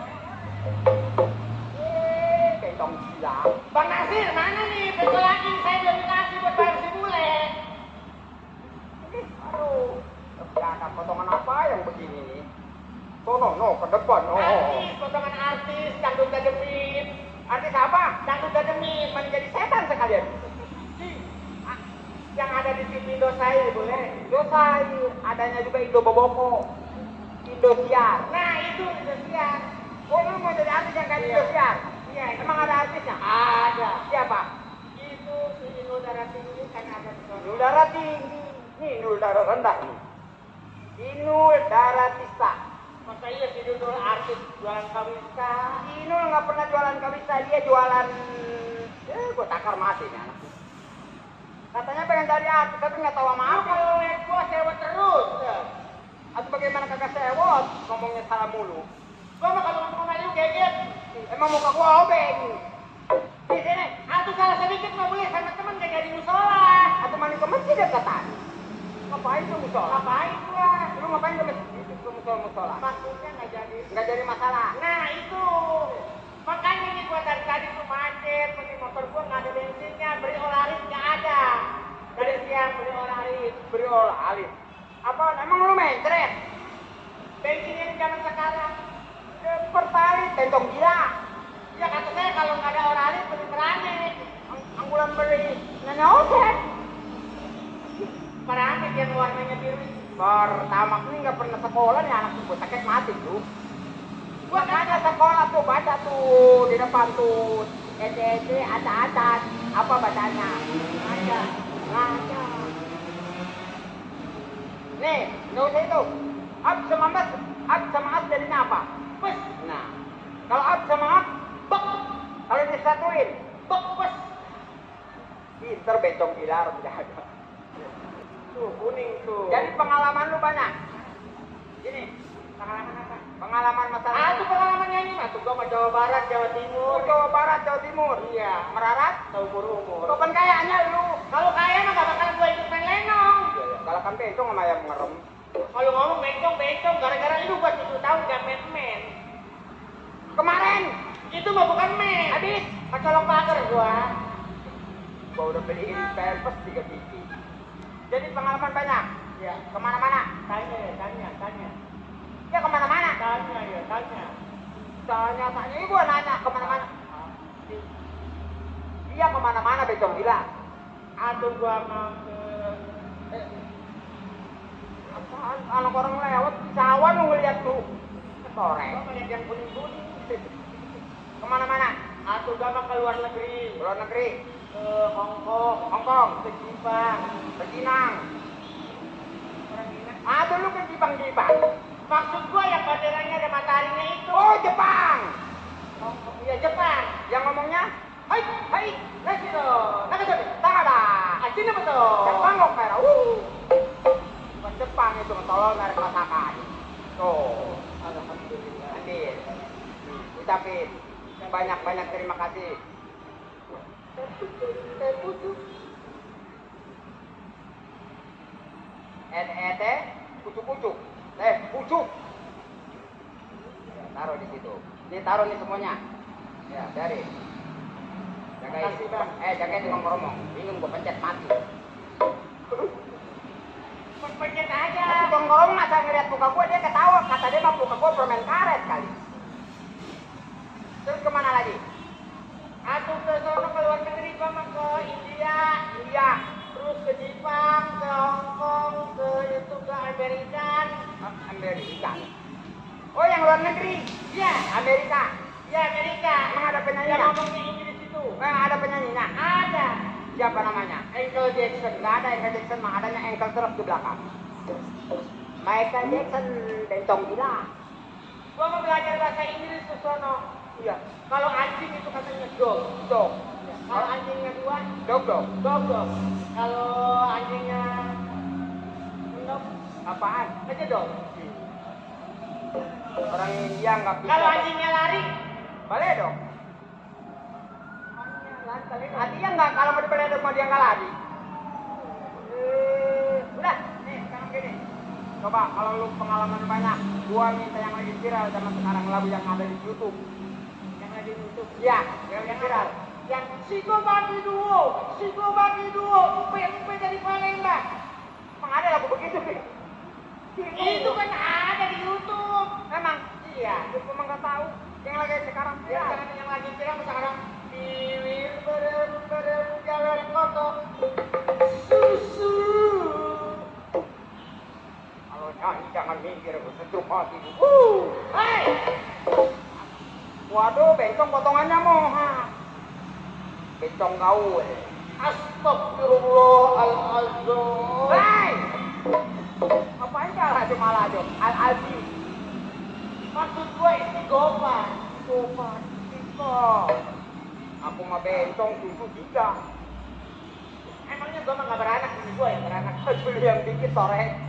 Kentong gila. Bang Nasir mana nih? Besok lagi saya udah dikasih buat bayar si bule. Aduh. Ya ada potongan apa yang begini nih? No, ke depan. Artis, potongan artis, dangdut dademit. Artis apa? Dangdut dademit. Menjadi setan sekalian. Yang ada di TV Indosai boleh. Indosai, adanya juga Indo Boboko, Indosiar. Nah itu Indosiar. Oh, lu mau jadi artis yang kayak Iya. Indosiar? Iya. Emang ada artisnya? Ada. Siapa? Itu si Inul Daratista kan ada di sana. Inul Daratista. Ini Inul Darah rendah nih. Inul Daratista. Masa iya si Inul artis jualan kawisa. Inul nggak pernah jualan kawisa, dia jualan. Gua takar mati nih anak. Katanya pengen cari artis, tapi nggak tahu sama Aku apa. kalau lihat gua sewa terus. Atau bagaimana kagak sewot, ngomongnya salah mulu. Gua mah kalau ngomong lu geget. Emang muka gua obeng. Di sini, Atau salah sedikit nggak boleh sama teman gak jadi musola. atau mandi ke masjid dekatan. Ngapain tuh musola? Ngapain gua? Lu ngapain ke masjid? Ke musola? Maksudnya nggak jadi. Nggak jadi masalah. Nah itu. Makanya nih gua dari tadi tuh macet, mesin motor gua nggak ada bensinnya, beli olaris nggak ada. Dari siang beli olaris. Beri olah alis. Apa? Emang lu mencret? Bensin ini zaman sekarang. Pertalit, tentong gila. Ya kata saya kalau nggak ada olaris beli Peranik. Anggulan beri nanya oset. Peranik yang warnanya biru. Pertama ini nggak pernah sekolah nih anak tuh sakit mati tuh. Gua kagak sekolah tuh baca tuh di depan tuh. Ede acat-acat. Apa bacanya? Ngaca. Ngaca. Nih, nggak usah itu. Ab sama mas, ab sama ab jadinya apa? Pes. Nah, kalau ab sama ab, bek. Kalau disatuin, bek pes. Pinter bencong pilar udah ada. Tuh kuning tuh. Jadi pengalaman lu banyak. Gini, pengalaman apa? Pengalaman masalah. Ah, itu pengalaman nyanyi mah. Tuh gua mau Jawa Barat, Jawa Timur. Jawa Barat, Jawa Timur. Iya. Merarat, umur-umur. Kapan kayaknya lu? Kalau kaya mah gak bakal gua ikut main lenong. Iya. Kalau kan bencong sama yang ngerem. Kalau ngomong bencong, gara-gara lu gua 7 tahun gak main-main. Kemarin itu mah bukan main. Habis kecolok pagar gua. Gua udah beliin pampers 3 biji. Jadi pengalaman banyak. Ya, kemana-mana? Tanya. Ya kemana-mana? Tanya. Ini gua nanya kemana-mana. Iya kemana-mana bencong gila. Aduh gua mau ke... apaan? Anak orang lewat di sawah lu ngeliat lu. Korek. Gua ngeliat yang kuning-kuning. Kemana-mana? Aduh gua mau ke luar negeri. Luar negeri? Ke Hongkong. Ke Jepang. Ke Jinang. Aduh lu ke Jepang. Maksud gua yang banderanya ada mataharinya itu. Oh Jepang. Iya Jepang. Yang ngomongnya? Hai. Nashiro. Nakasabi. Takada. Sini betul. Jepang kok merah. Bukan Jepang itu tolol merek masakan. Tuh. Alhamdulillah. Adil. Ucapin. Banyak terima kasih. Pucuk. Pucuk. Pucuk. Ya, taruh di situ. Ini taruh nih semuanya. Ya, dari. Jagain. Jagain ngomong-ngomong. Bingung gua pencet mati. Pencet aja. Tukang ngomong masa ngeliat muka gua dia ketawa. Kata dia mah muka gua permen karet kali. Terus kemana lagi? Aku ke sono ke luar negeri gua mah ke India. Terus ke Jepang, ke Hongkong, ke Amerika. Oh yang luar negeri? Iya, Amerika. Emang ada penyanyinya? Yang ngomongnya Inggris itu. Ada penyanyinya? Ada. Siapa namanya? Michael Jackson. Gak ada Michael Jackson, mah adanya ankle terus di belakang. Michael Jackson bencong gila. Gua mau belajar bahasa Inggris ke sono. Iya. Kalau anjing itu katanya dog. Ya. Kalau anjingnya 2, dog. Kalau anjingnya apaan? Aja dong. Orang India nggak bisa. Kalau anjingnya lari, boleh dong. Artinya nggak kalau mau dibeli dong dia nggak lari. Udah, nih sekarang gini. Coba kalau lu pengalaman banyak, gua minta yang lagi viral sama sekarang lagu yang ada di YouTube. Yang lagi di YouTube? Iya, yang viral. Yang Siko bagi duo, UP dari Palembang. Emang ada lagu begitu sih? Itu kan ada di YouTube. Emang? Iya. Gue emang nggak tahu. Yang lagi sekarang viral. Yang lagi viral sekarang. Bibir berem jalan kotor. Susu. Kalau nyanyi jangan mikir, setrup hati. Hei. Waduh, bencong potongannya mau. Bencong gaul. Astagfirullahaladzim. Hei. Apaan malah aja? Al-Azim. Maksud gue istighfar. Aku mah bencong susu juga. Emangnya gue mah gak beranak, ini gue yang beranak. Dulu yang dikit sore.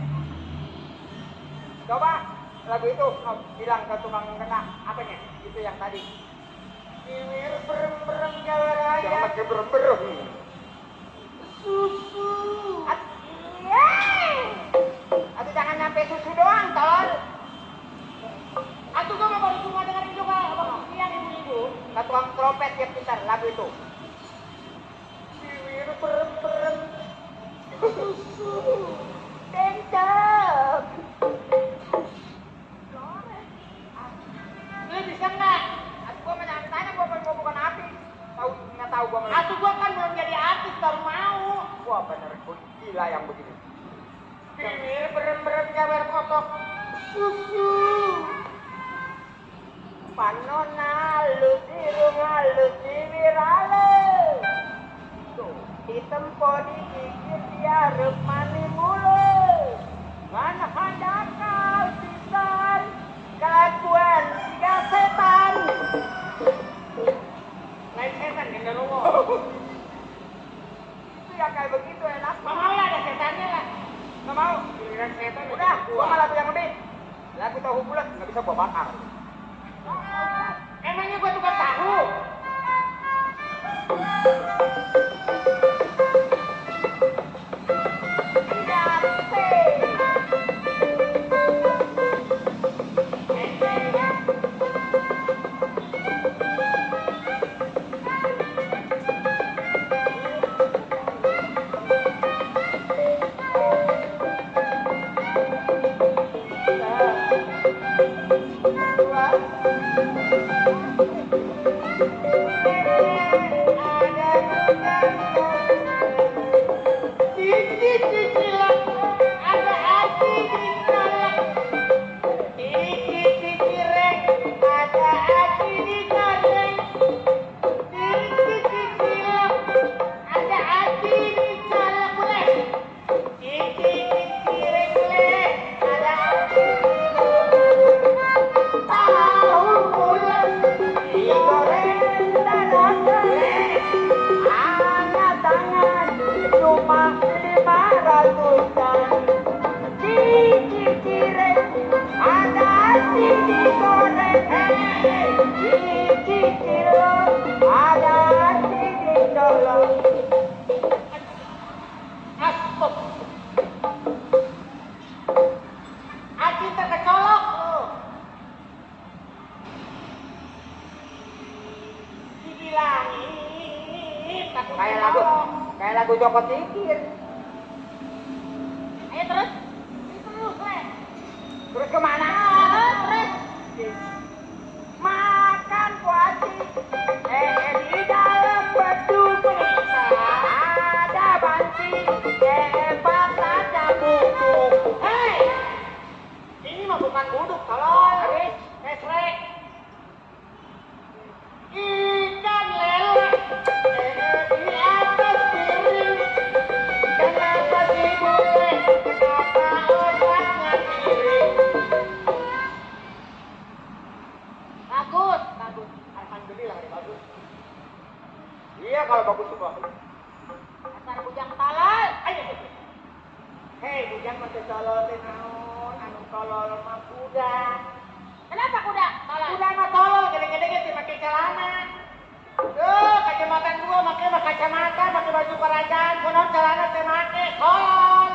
Coba lagu itu bilang ke tukang kena apanya? Itu yang tadi. Bibir berem jalan raya. Jangan pakai berem. Susu. Atau jangan nyampe susu doang, tolol. Atau gue mau baru cuma dengerin juga abang siang ibu-ibu. Ke tukang trompet dia pintar lagu itu. Bibir berem susu. Bencong. Lu bisa nggak? Atau gue tanya gue mau bukan artis. Nggak tahu gue. Atau gue kan belum jadi artis baru mau. Wah bener, gila yang begini. Bibir berem jabar kotok susu. Panona lu dirung halus bibir halus. ditempo digigit diarep mani mulu. Ngan handakal pisan kelakuan siga setan. Lain setan genderuwo. Itu ya kayak begitu enak. Nggak mau lah ada setannya lah. Nggak mau. Giliran setan Udah, gua malah yang lebih. Lagu tahu bulat nggak bisa gua bakar. Emangnya gua tukang tahu? Kayak lagu Joko Tikir. Ayo terus. Terus, Le. Terus kemana? Terus. Makan kuaci. Di dalam bedug ada banci. Hebat saja buduk. Hei. Ini mah bukan buduk, tolong. Esrek. Ikan lele. Di atas piring. Kenapa si bule? Kenapa otaknya miring? Bagus, bagus. Alhamdulillah, bagus. Iya kalau bagus juga. Asal bujang talal. Ayo. Hei, bujang mah tololin naon anu tolol mah kuda. Kenapa kuda? Talal. Kuda mah tolol gede-gede ge pakai celana. Tuh, kacamata gua make kacamata, pakai baju kerajaan, konon celana teh make tolol.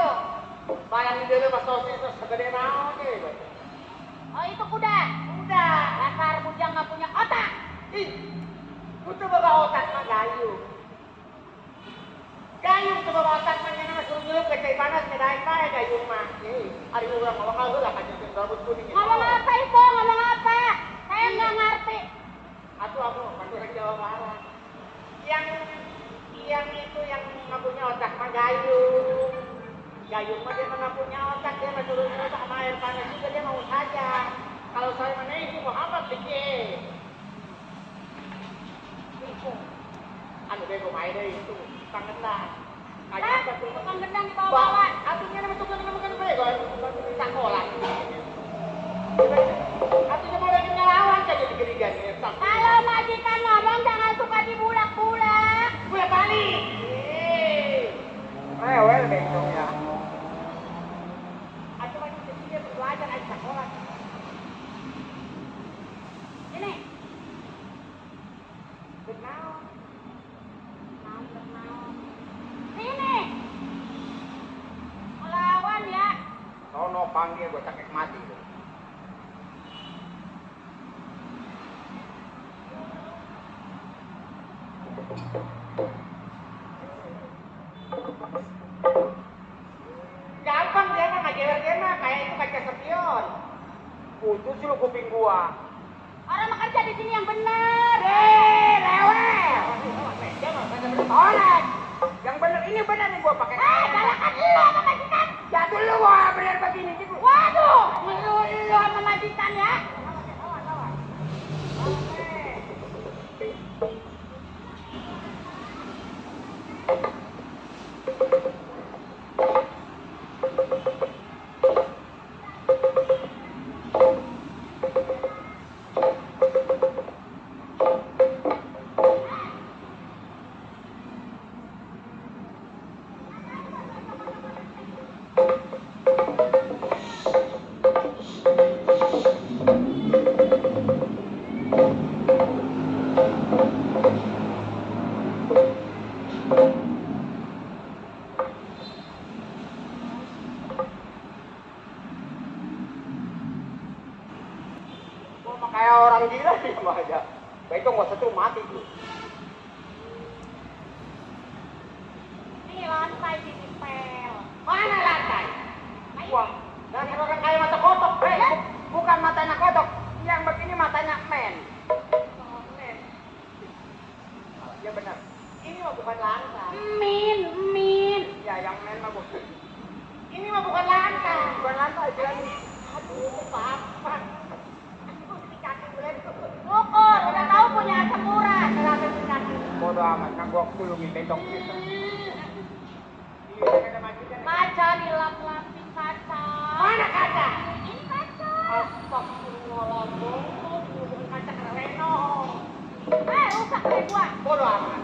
Barang di deuleu pas sosis segede naon ge. Oh itu kuda. Kuda. Dasar bujang nggak punya otak. Ih. Kudu bawa otak mah gayung. Gayung tuh bawa otak mah nyana suruh nyulup ke cai panas ngedain bae gayung mah. Ari urang ngomong heula ka jeung rambut kuning. Ngomong apa itu? Ngomong apa? Saya nggak ngerti. Atuh aku bantu orang Jawa Barat. Yang itu yang nggak punya otak mah gayung. Gayung mah dia mah nggak punya otak, dia mah suruh nyulup sama air panas juga dia mau saja. Kalau saya mana ini Muhammad dikit. Anu bego main deh itu tukang gendang. Lah, tukang gendang dibawa-bawa. Artinya nama tukang gendang kan bego, di sekolah. Artinya mau lagi ngelawan saja digerigan ya. Kalau majikan ngomong jangan suka dibulak-bulak. Boleh balik. Well bego ya. Aku masih kecil belajar aja sekolah. Ini. Kenal. Sini. Melawan ya. Sono panggil gue cakek mati. Gampang dia mah ngajar mah kayak itu kaca spion. Putus lu kuping gua. Orang mah kerja di sini yang benar. Lewat. Dia mah bener tolak. Yang bener ini bener nih gua pakai. Galakan lu sama majikan. Jatuh lu gua bener begini gitu. Waduh, lu sama majikan ya. orang gila diam aja. Bengkok nggak setu mati tuh. Ini lantai ditempel. Mana lantai? Wah, Dan orang kaya mata kotok. Bukan matanya kotok. Yang begini matanya men. Men. Ya benar. Ini mah bukan lantai. Min. Ya yang men mah bukan. Ini mah bukan lantai. Bukan lantai. Bilang Aduh, Papa. Aduh, kaki boleh. Syukur, udah tahu punya asam urat. Terlalu kaki. bodoh amat. Kan gua kulungin bentong kita. Kaca dilap-lapin kaca. Mana kaca? Ini kaca. Astagfirullahaladzim. Bukan kaca Reno. Rusak deh gua. Bodoh amat.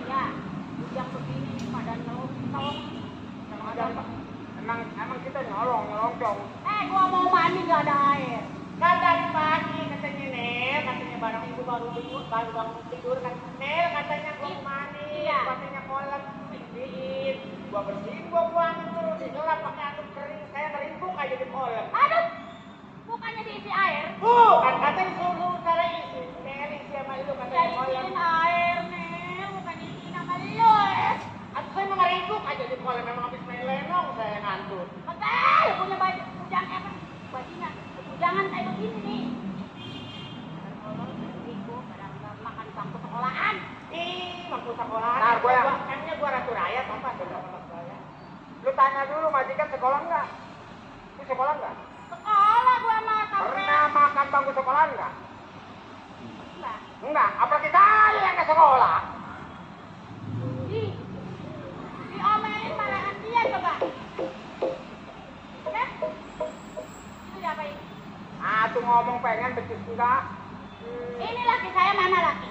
Ya, yang begini pada nolong. Emang kita nyolong dong. Gua mau mandi gak ada air. Kan tadi pagi katanya Nel, katanya barang ibu baru bangun tidur kan Nel, katanya gua mau mandi, Iya. katanya kolam bersihin, gua bersihin, gua buangin dulu di gelap pakai anduk kering, saya ngerimpuk aja di kolam. Aduh, bukannya diisi air. Kan katanya suruh cara isi, Nel isi sama lu Ya katanya kolam. isiin air, Nel. Bukan isiin sama lu. Aku saya mau ngerimpuk aja di kolam, memang habis main lenong saya ngantuk. Makanya punya baju bujang apa? Bajunya bujangan kayak begini nih. Ibu kadang makan bangku sekolahan. Ih, bangku sekolah. Ntar emangnya gua ratu rakyat apa anak saya? Lu tanya dulu majikan sekolah enggak? Lu sekolah enggak? Sekolah gua mah sampai. Pernah makan bangku sekolah enggak? Enggak. Enggak, apalagi saya yang ke sekolah. Diomelin malahan dia coba. Ya? Itu diapain? Tuh ngomong pengen becus enggak? Ini laki saya mana laki?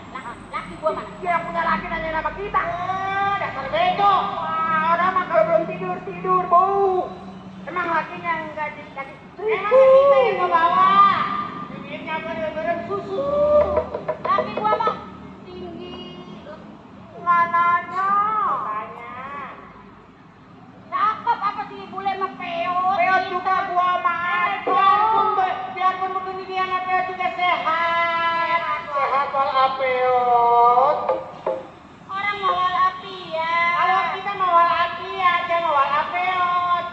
Laki gua mana? Dia yang punya laki nanya nama kita. Dasar bego. Wah, orang mah kalau belum tidur bau. Emang lakinya enggak jadi. Emang kita yang mau bawa. Bibirnya bener-bener susu. Laki gua mah tinggi. Nggak nanya. Tanya. Cakep apa sih bule mah peot? Peot juga gua mah. Biarpun begini dia anak peot juga sehat. Sehat wal peot. Orang mawal api ya. Kalau kita mawal api ya, dia mawal peot.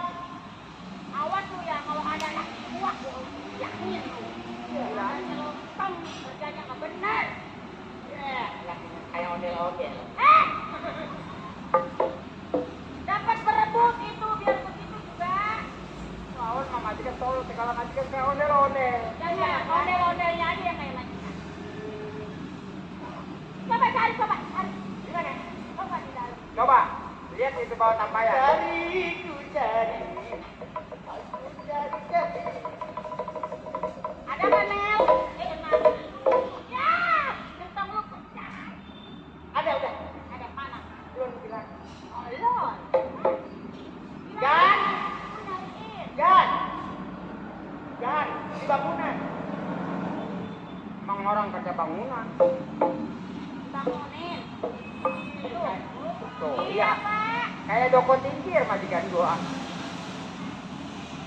Awas lu ya kalau ada laki gua yakin lu. Kalau tong kerjanya nggak benar. Ya, lakinya kayak ondel-ondel. Dapat berebut itu biar begitu juga. Lawan mama juga tolong segala majikan kayak ondel-ondel. Ya, ondel-ondelnya aja yang kayak majikan. Coba cari. Di mana? Coba di dalam. Coba, lihat itu bawah tampayan. Ku cari. Ada nggak Mel? Enak. Ya, gentong lu pecah. Ada udah. Ada mana? Belum bilang. Olon. Gan. Nyariin. Gan, di bangunan. Emang orang kerja bangunan. Bangunin. Tuh, Iya, iya. Pak. Kayak doko tingkir majikan gua.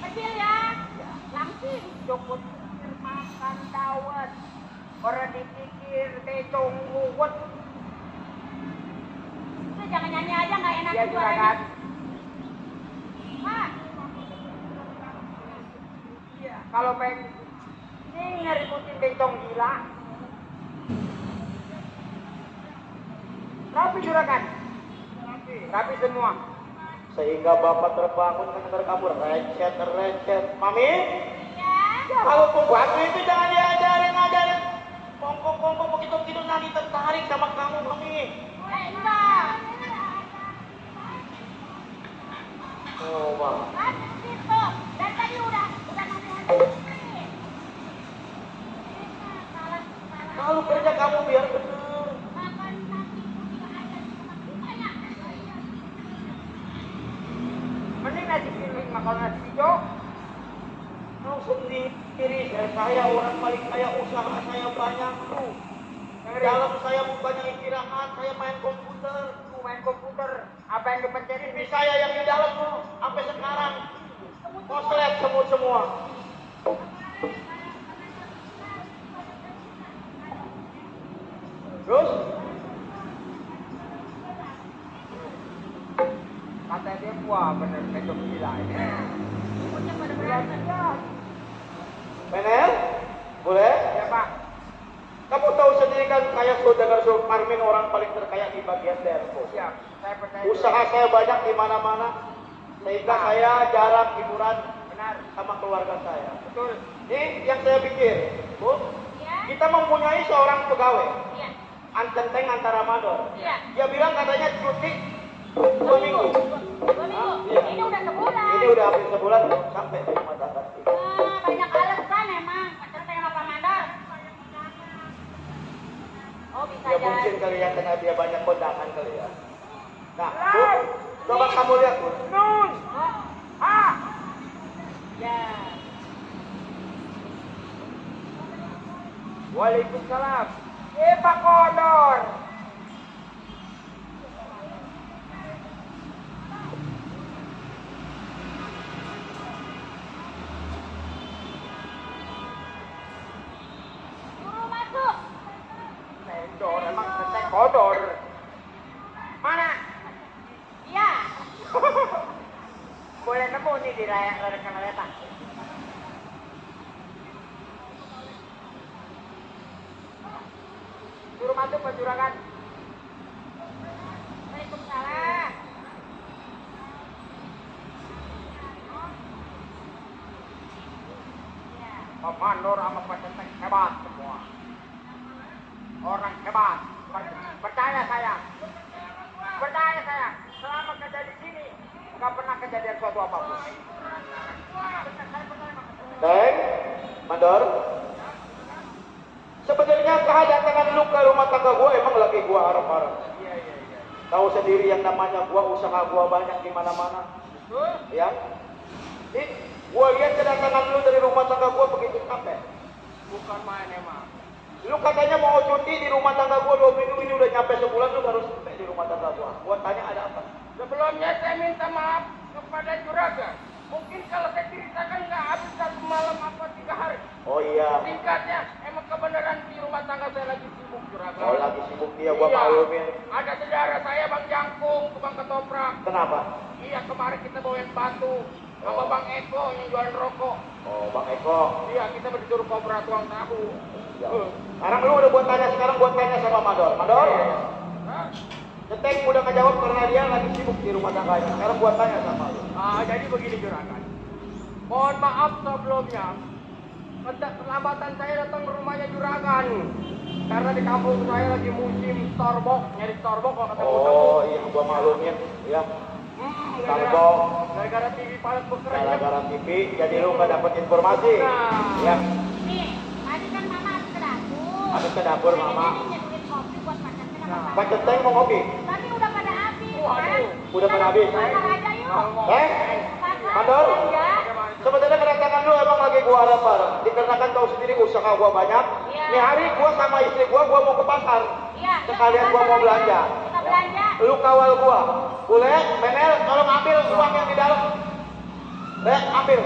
Kecil ya. Langsing. Doko tingkir makan dawet. Orang dipikir tecong uwet. Udah jangan nyanyi aja nggak enak Iya juga kan. suaranya. Pak. Iya. Kalau pengen ini ngeributin bencong gila. Rapi juragan. Rapi semua. Sehingga bapak terbangun mendengar kamu recet. Mami, Ya. kalau pembantu itu jangan ngajarin. Kongkong begitu nanti tertarik sama kamu, Mami. Enggak. Oh, Bang. Kan situ. Dan tadi udah nasihatin. Salah. Kalau kerja kamu biar bener. Makan nasi kuning aja sama kita ya. Mending nasi piring makan nasi hijau. Tahu sendiri, saya orang paling kaya, usaha saya banyak tuh. Yang dalam saya banyak istirahat, saya main komputer. Apa yang dipencet TV saya yang di dalam tuh sampai sekarang koslet semua. Wah bener kecok gila ini. Ibunya pada berantem. Menel, boleh? Ya Pak. Kamu tahu sendiri kan kayak saudara Parmin orang paling terkaya di bagian Derpo. Siap, saya percaya. Usaha saya banyak di mana-mana, sehingga saya jarang hiburan Benar. sama keluarga saya. Betul. Ini yang saya pikir, Bu, Iya. kita mempunyai seorang pegawai, Iya. Antenteng antara Mador. Iya. Dia bilang katanya cuti 2 minggu. 2 minggu. Iya. Ini udah sebulan. Ini udah hampir sebulan sampai di rumah tangga. Banyak alasan emang. Pacar saya apa mandor? Oh bisa Ya mungkin jadi. kali ya karena dia banyak kondangan kali ya. Nah, Bu, coba kamu lihat, Bu. Nun. Oh, Ah. ya. Waalaikumsalam. Pak Kodor. Suruh masuk. Kodor, emang saya kodor. Mana? Iya. Boleh nemu nih di rekan kereta. Suruh masuk Pak Juragan. Waalaikumsalam. Pak Mandor sama Pak Centeng hebat semua. Orang hebat. Percaya saya. Percaya saya. Selama kerja di sini nggak pernah kejadian suatu apapun. Baik, Mandor. Sebenarnya kedatangan lu ke rumah tangga gua emang lagi gua harap-harap. Iya. Tahu sendiri yang namanya gua usaha gua banyak di mana-mana, Betul? ya. Nih, gua lihat kedatangan lu dari rumah tangga gua begitu capek. Bukan main emang. Lu katanya mau cuti di rumah tangga gua 2 minggu, ini udah nyampe sebulan lu baru sampai di rumah tangga gua. Gua tanya ada apa? Sebelumnya saya minta maaf kepada Juragan. Mungkin kalau saya ceritakan nggak habis 1 malam apa 3 hari. Oh iya. Singkatnya, emang kebenaran di rumah tangga saya lagi sibuk Juragan. Oh lagi sibuk dia, gua Iya. maklumin. Ada saudara saya Bang Jangkung, tukang ketoprak. Kenapa? Iya kemarin kita bawain batu sama Oh. Bang Eko yang jualan rokok. Oh Bang Eko. Iya kita disuruh kobra tuang tahu. Ya. Sekarang lu udah buat tanya, sekarang buat tanya sama Mador. Mador, Hah? Centeng udah ngejawab karena dia lagi sibuk di rumah tangganya. Sekarang buat tanya sama lu. Jadi begini Juragan. Mohon maaf sebelumnya. Keterlambatan saya datang ke rumahnya Juragan. Karena di kampung saya lagi musim storbok, nyari storbok kalau kata Oh iya, gua maklumin. Ya, Storbok. Gara-gara TV paling bekerja. gara-gara TV, jadi lu nggak dapet informasi. Nah. Ya, Nih, tadi kan mama habis ke dapur. habis ke dapur Tadi mama. Nenek nyeduhin kopi buat pacar saya sama Pak Centeng mau ngopi? Tapi udah pada habis. Waduh. kan? Udah pada habis. Pasar aja yuk. Pasar. Mador, Ya. sebenarnya kedatangan lu emang lagi gua harap-harap. Dikarenakan tahu sendiri usaha gua banyak. Iya. Nih hari gua sama istri gua mau ke pasar. Iya. Sekalian gua mau belanja. Kita belanja. Lu kawal gua. Boleh? Menel, tolong ambil uang yang di dalam. Ambil.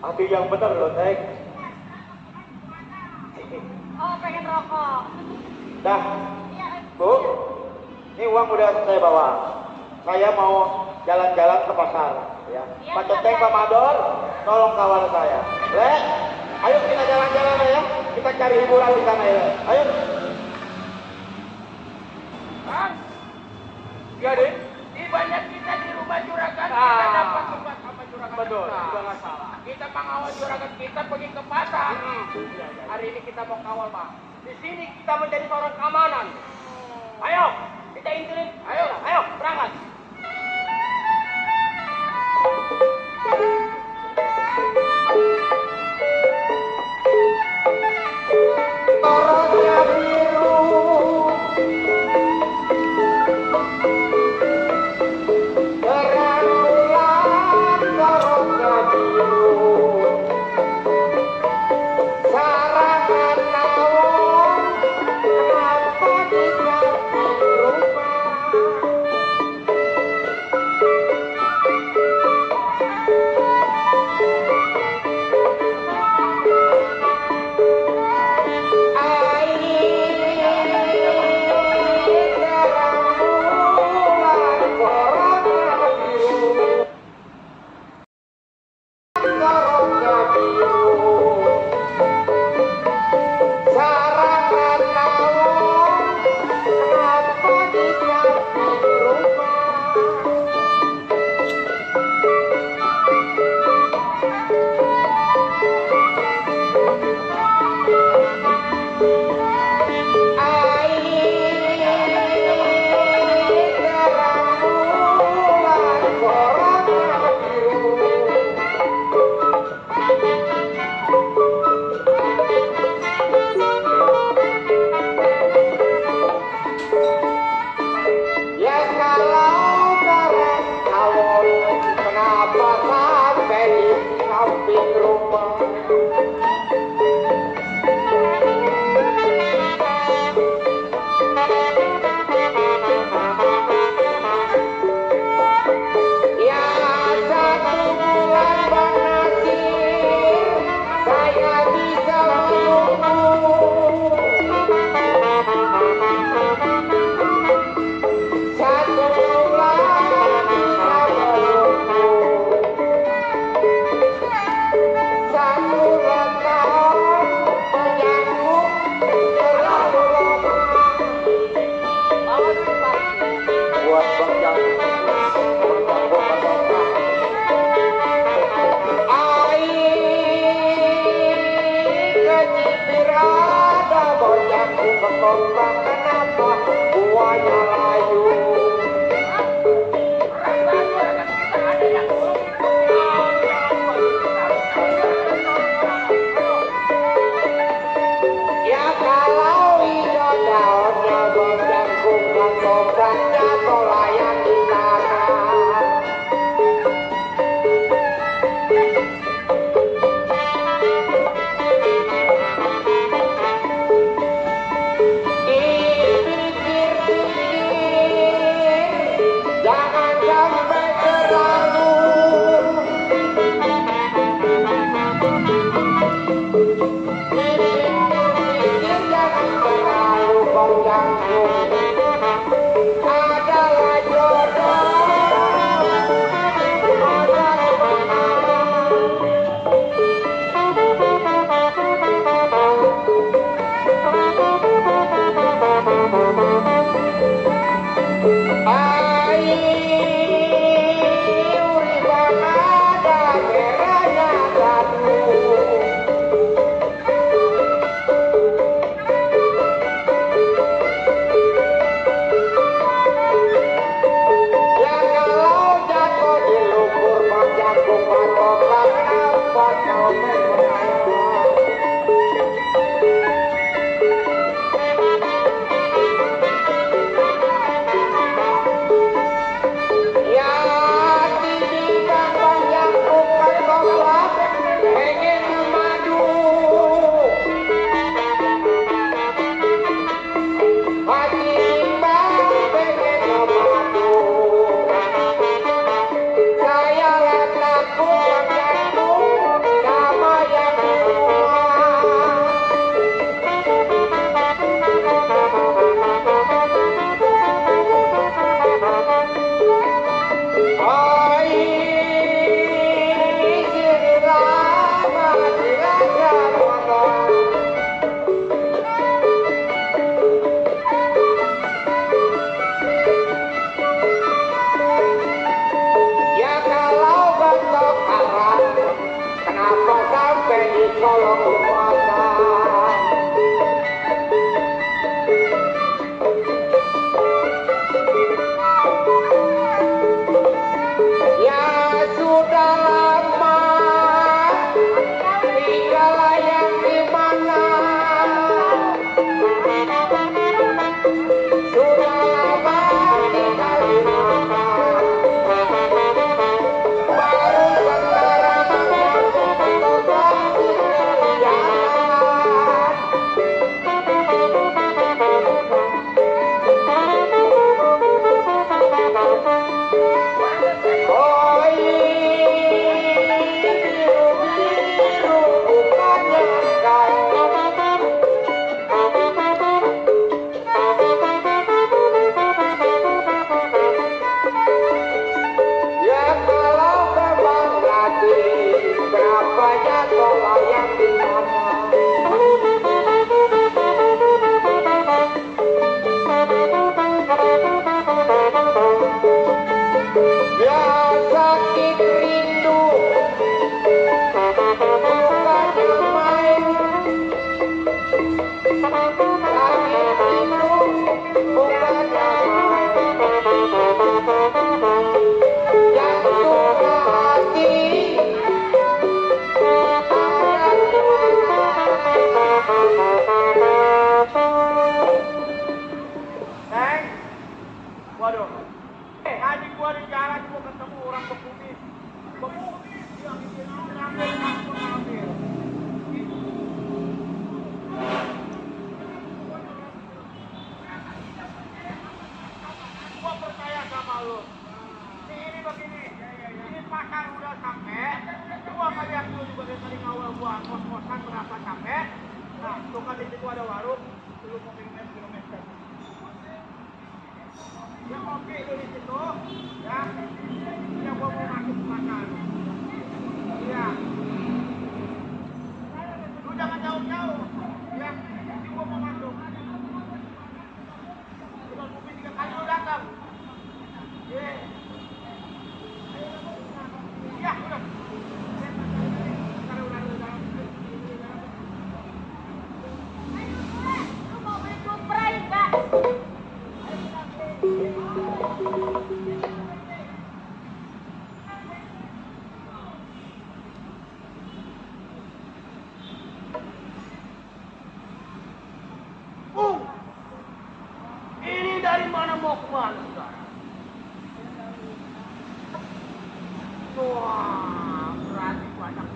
Ambil yang benar loh, Tek. Oh, pengen rokok. Dah, Iya. Bu. Ini uang udah saya bawa. Saya mau jalan-jalan ke pasar, ya. Iya, Pak Centeng, Pak Mador, tolong kawal saya. Ayo kita jalan-jalan ya. Kita cari hiburan di sana ya. Ayo. Bang, jadi ibadah kita di rumah Juragan kita dapat tempat sama Juragan. Betul, kita. udah nggak salah. Kita mengawal Juragan kita pergi ke pasar. Hari ini kita mau kawal Bang. Di sini kita menjadi seorang keamanan. Ayo, kita intilin. Ayo, berangkat. Orangnya biru, terang orangnya biru, sarangan naon, kenapa diganti rumah? bergombang, kenapa buahnya layu? Ya kalau hijau daunnya berjangkung dan topraknya tolayan di tanah. Jangan sampai terlalu. Jangan terlalu bergantung. Adalah jodoh. Adalah kolong jembatan. Ya sudah lama tinggal yang di mana. Sudah lama tinggal di mana. Baru sekarang adik gua di jalan gua ketemu orang berkumis. Yang ngambil. Gua percaya sama lu. Ini begini. Ini pasar udah sampai. Gua ngeliat lu juga dari tadi ngawal gua ngos-ngosan berapa sampai. Nah, tuh kan di situ ada warung. Lu mau minum kilometer. Ya kopi lu di situ, ya. Ya gua mau masuk makan. Iya. Lu jangan jauh-jauh, ya. Ini gua mau masuk. Udah kopi 3 kali lu datang. Iya. Ya, udah. Lu mau beli supra Gimana sekarang? Wah, berarti banyak.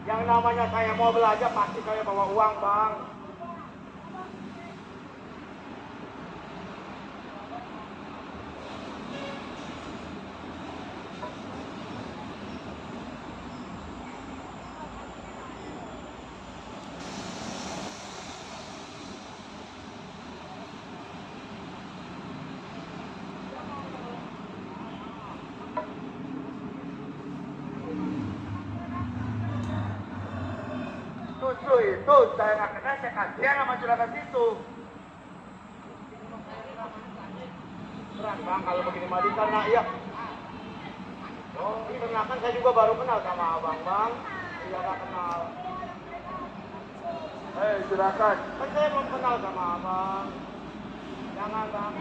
Yang namanya saya mau belajar pasti saya bawa uang, Bang. Susu itu saya nggak kenal, saya kasihan sama juragan situ. Berat Bang kalau begini mah karena ya. Oh, ini karena kan saya juga baru kenal sama abang Bang. Iya nggak kenal. Juragan. Kan saya belum kenal sama abang. Jangan Bang.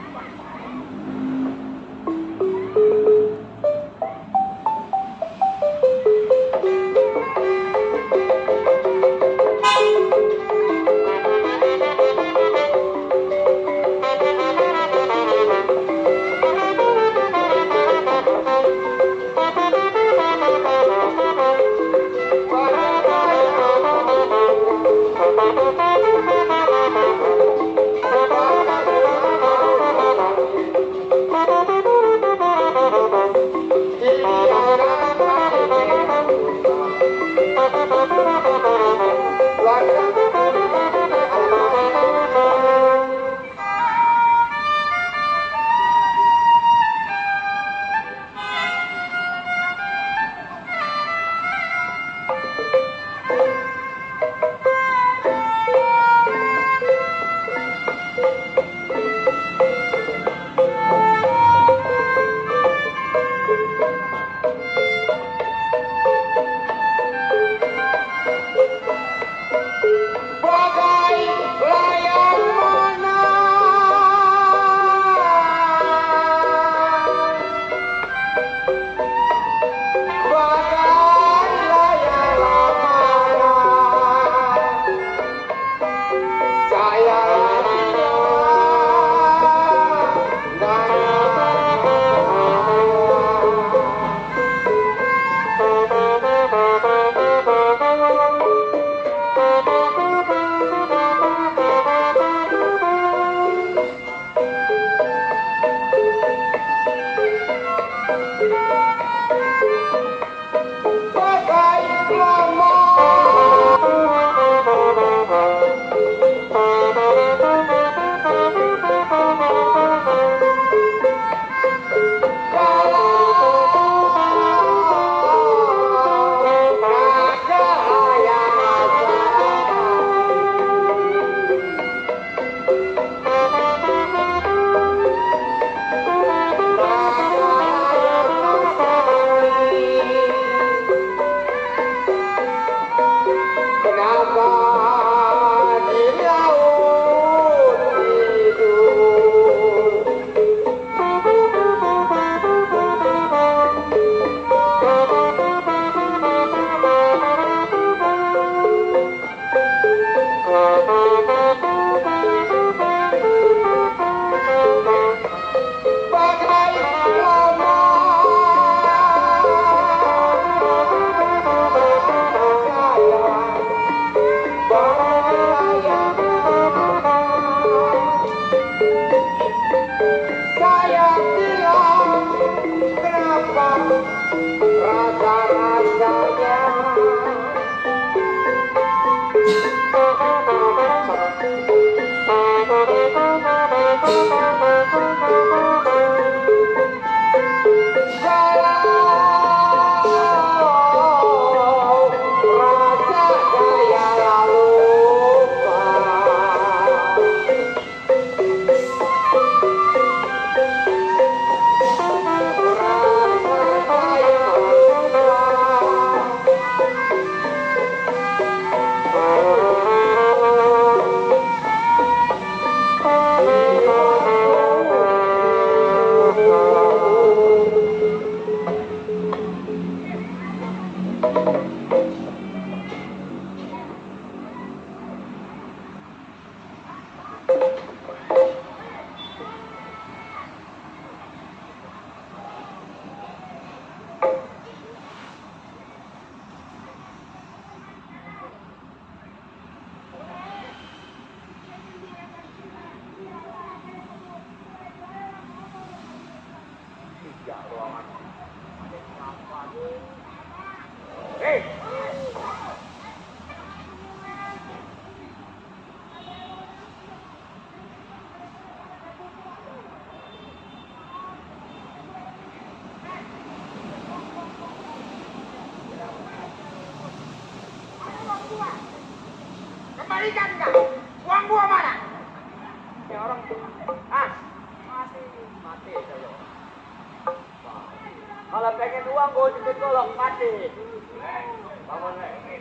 Ya ruangan. Hei. Kembalikan enggak? Uang gua mana? Ya orang Ah, mati saya. Kalau pengen uang gua juga tolong mati. Bangun lagi.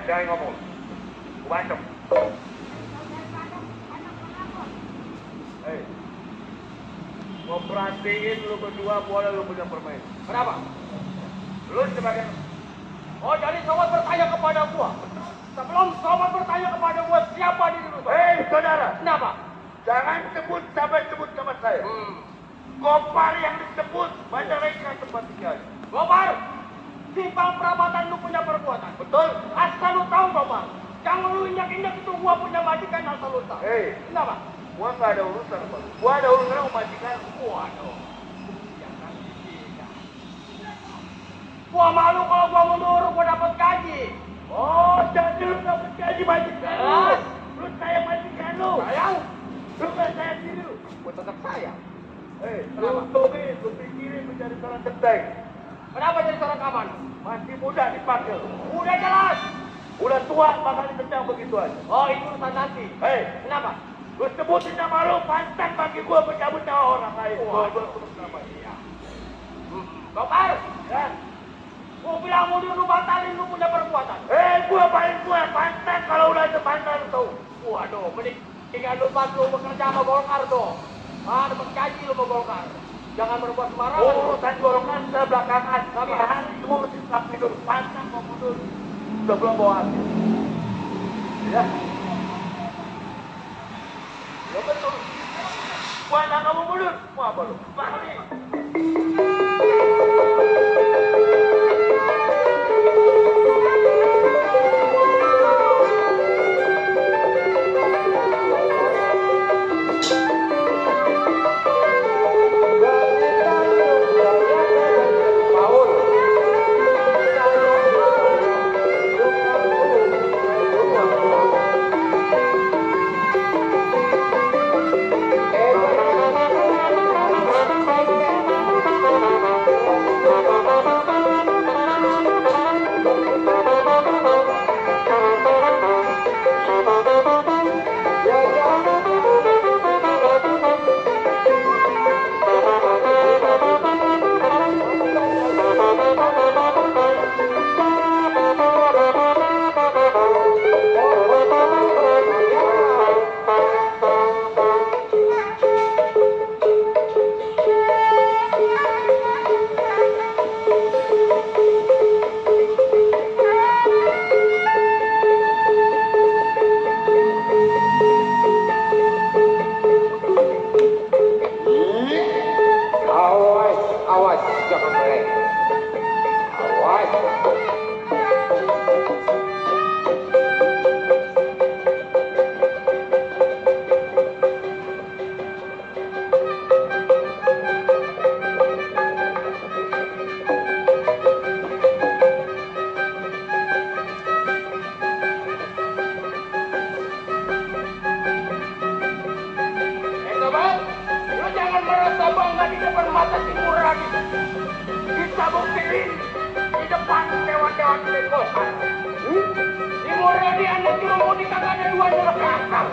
Jangan ngomong. Gua bacok. Hei. Gua perhatiin lu berdua boleh lu punya permain. Kenapa? Lu sebagai... Oh, jadi sobat bertanya kepada gua. Sebelum sobat bertanya kepada gua, siapa diri lu? Hei, saudara. kenapa? Jangan sebut nama saya. Gopar yang disebut Mandalika tempat tinggal. Gopar, simpang perabatan lu punya perbuatan. Betul? Asal lu tahu, Gopar. Jangan lu injak-injak itu gua punya majikan asal lu tahu. Hei, Kenapa? gua nggak ada urusan, Pak. Gua ada urusan sama majikan. Waduh. Jangan dikira. Gua malu kalau gua mundur, gua dapat gaji. Oh, jadi lu dapat gaji majikan lu. Jelas. Lu sayang majikan lu. Sayang? Lu nggak sayang diri lu. Gua tetap sayang. Hei, Kenapa? lu pikirin menjadi seorang genteng. Kenapa jadi seorang kaman? Masih muda dipanggil. Udah jelas. Udah tua bakal ditendang begitu aja. Oh, itu urusan nanti. Hei, Kenapa? lu sebutin nama lu, pantas bagi gua mencabut nyawa orang lain. Wah. Gua sebut nama dia. Gopar, Ya. gua bilang mundur lu batalin lu punya perbuatan. Gua pantas kalau udah sepantas lu tahu. Waduh, mending tinggal lu pas lu bekerja sama Golkar tuh. Ah, dapat gaji lu sama Golkar. Jangan berbuat sembarangan. Urusan golongan sebelakangan. Tapi hari semua mesti tetap tidur. Pantas mau mundur. Udah belum bawa hasil. Ya. Ya betul. Gua nggak mau mundur. Mau apa lu? Balik. Thank you. masa si Muradi kita buktiin di depan dewan-dewan Bengkosan. Si Muradi anak Jurumudi kagak ada dua nyerah kakak.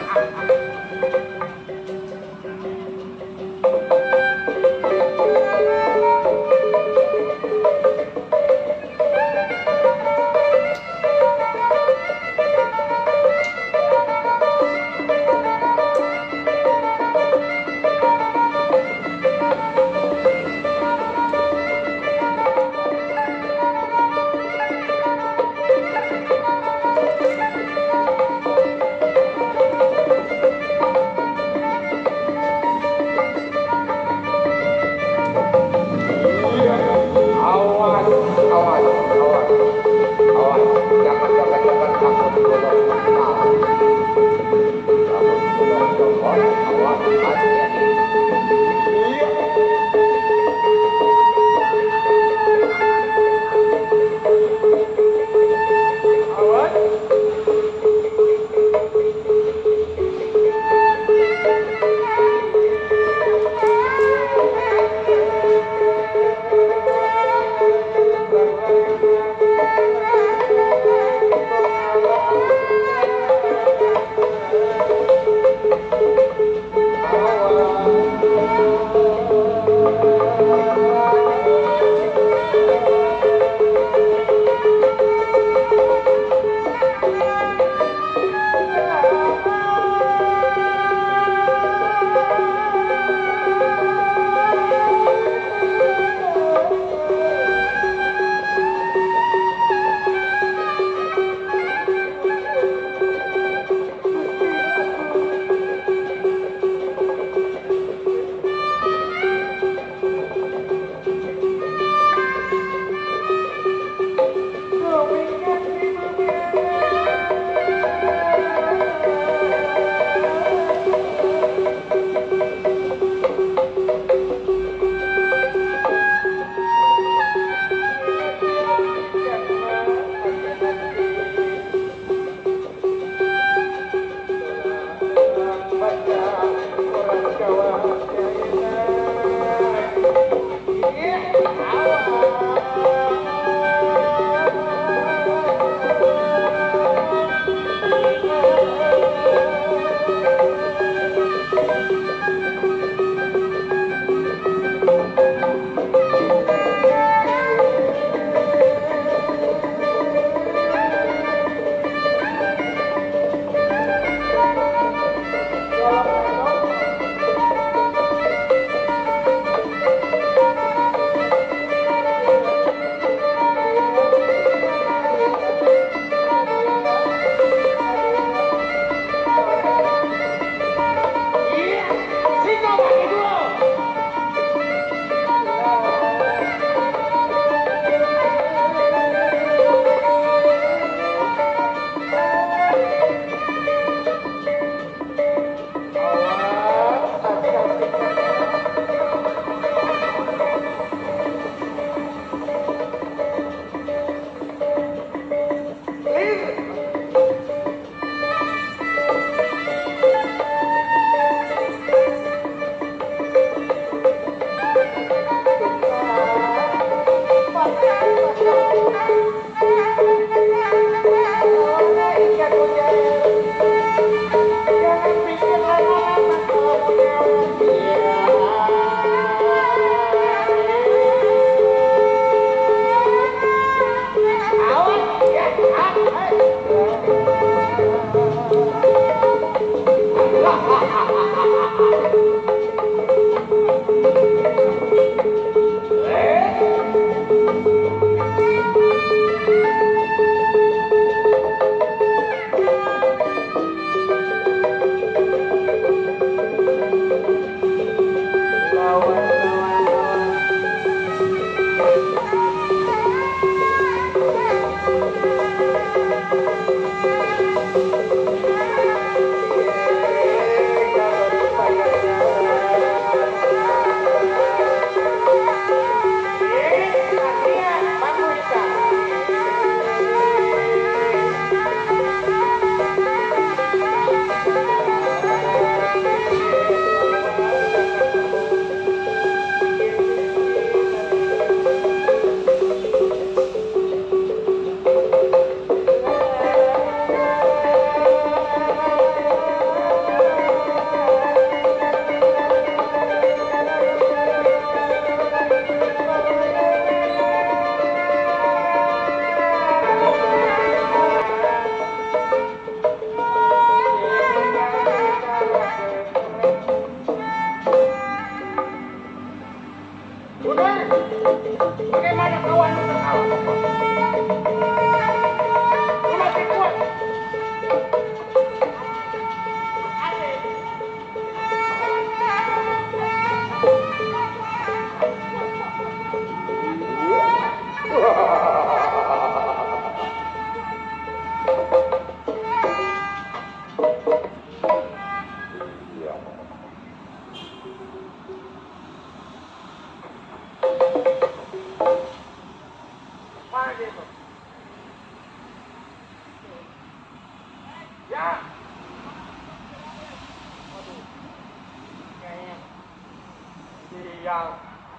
Iya.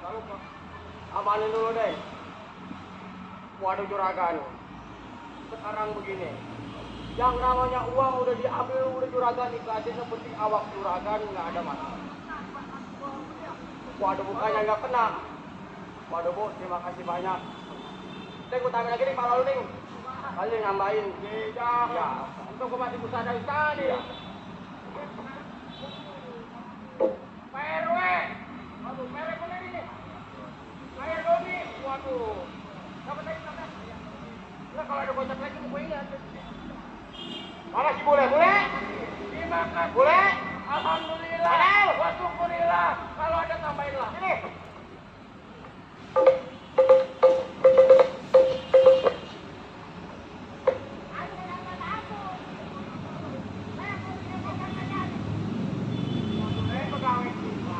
Lalu amanin dulu deh. Waduh juragan. Sekarang begini. Yang namanya uang udah diambil, udah juragan dikasih seperti awak juragan, nggak ada masalah. Waduh bukannya nggak kena. Waduh bu, terima kasih banyak. Neng, gue tambahin lagi nih pala lu, Neng. Kali nambahin. Tidak. Ya, untuk gue masih usaha dari tadi. Ya. Pak RW. Waduh, Pak RW bener ini. Pak RW, waduh. Dapat lagi, dapat. Nah, kalau ada kocak lagi, gue ingat. Mana sih boleh? Boleh? Terima kasih. Boleh? Alhamdulillah. Wa syukurillah. Kalau ada tambahin lah. Ini.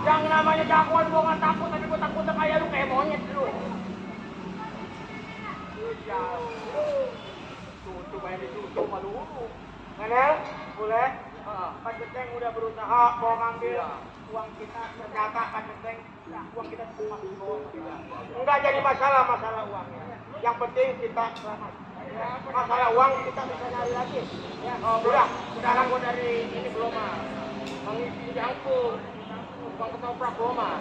Yang namanya jagoan gua nggak takut, tapi gua takut kayak lu kayak monyet lu. Cucu kayak dicucu malu. Menel, boleh? Pak Ceteng udah berusaha mau ngambil uang kita, ternyata Pak Ceteng uang kita semua dibawa. Enggak jadi masalah uangnya. Yang penting kita selamat. Masalah uang kita bisa nyari lagi. Ya, udah. Sekarang gua dari ini belum mengisi jangkung. Uang ketoprak gua mah.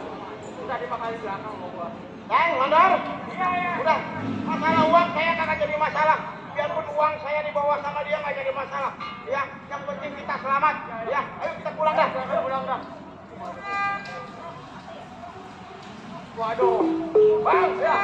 Udah dimakan di belakang mau gua. Mandor. Iya. Udah. Masalah uang saya kagak jadi masalah. Biarpun uang saya dibawa sama dia nggak jadi masalah. Ya, yang penting kita selamat. Ya, ayo kita pulang dah. Ayo pulang dah. Waduh. Bang, ya.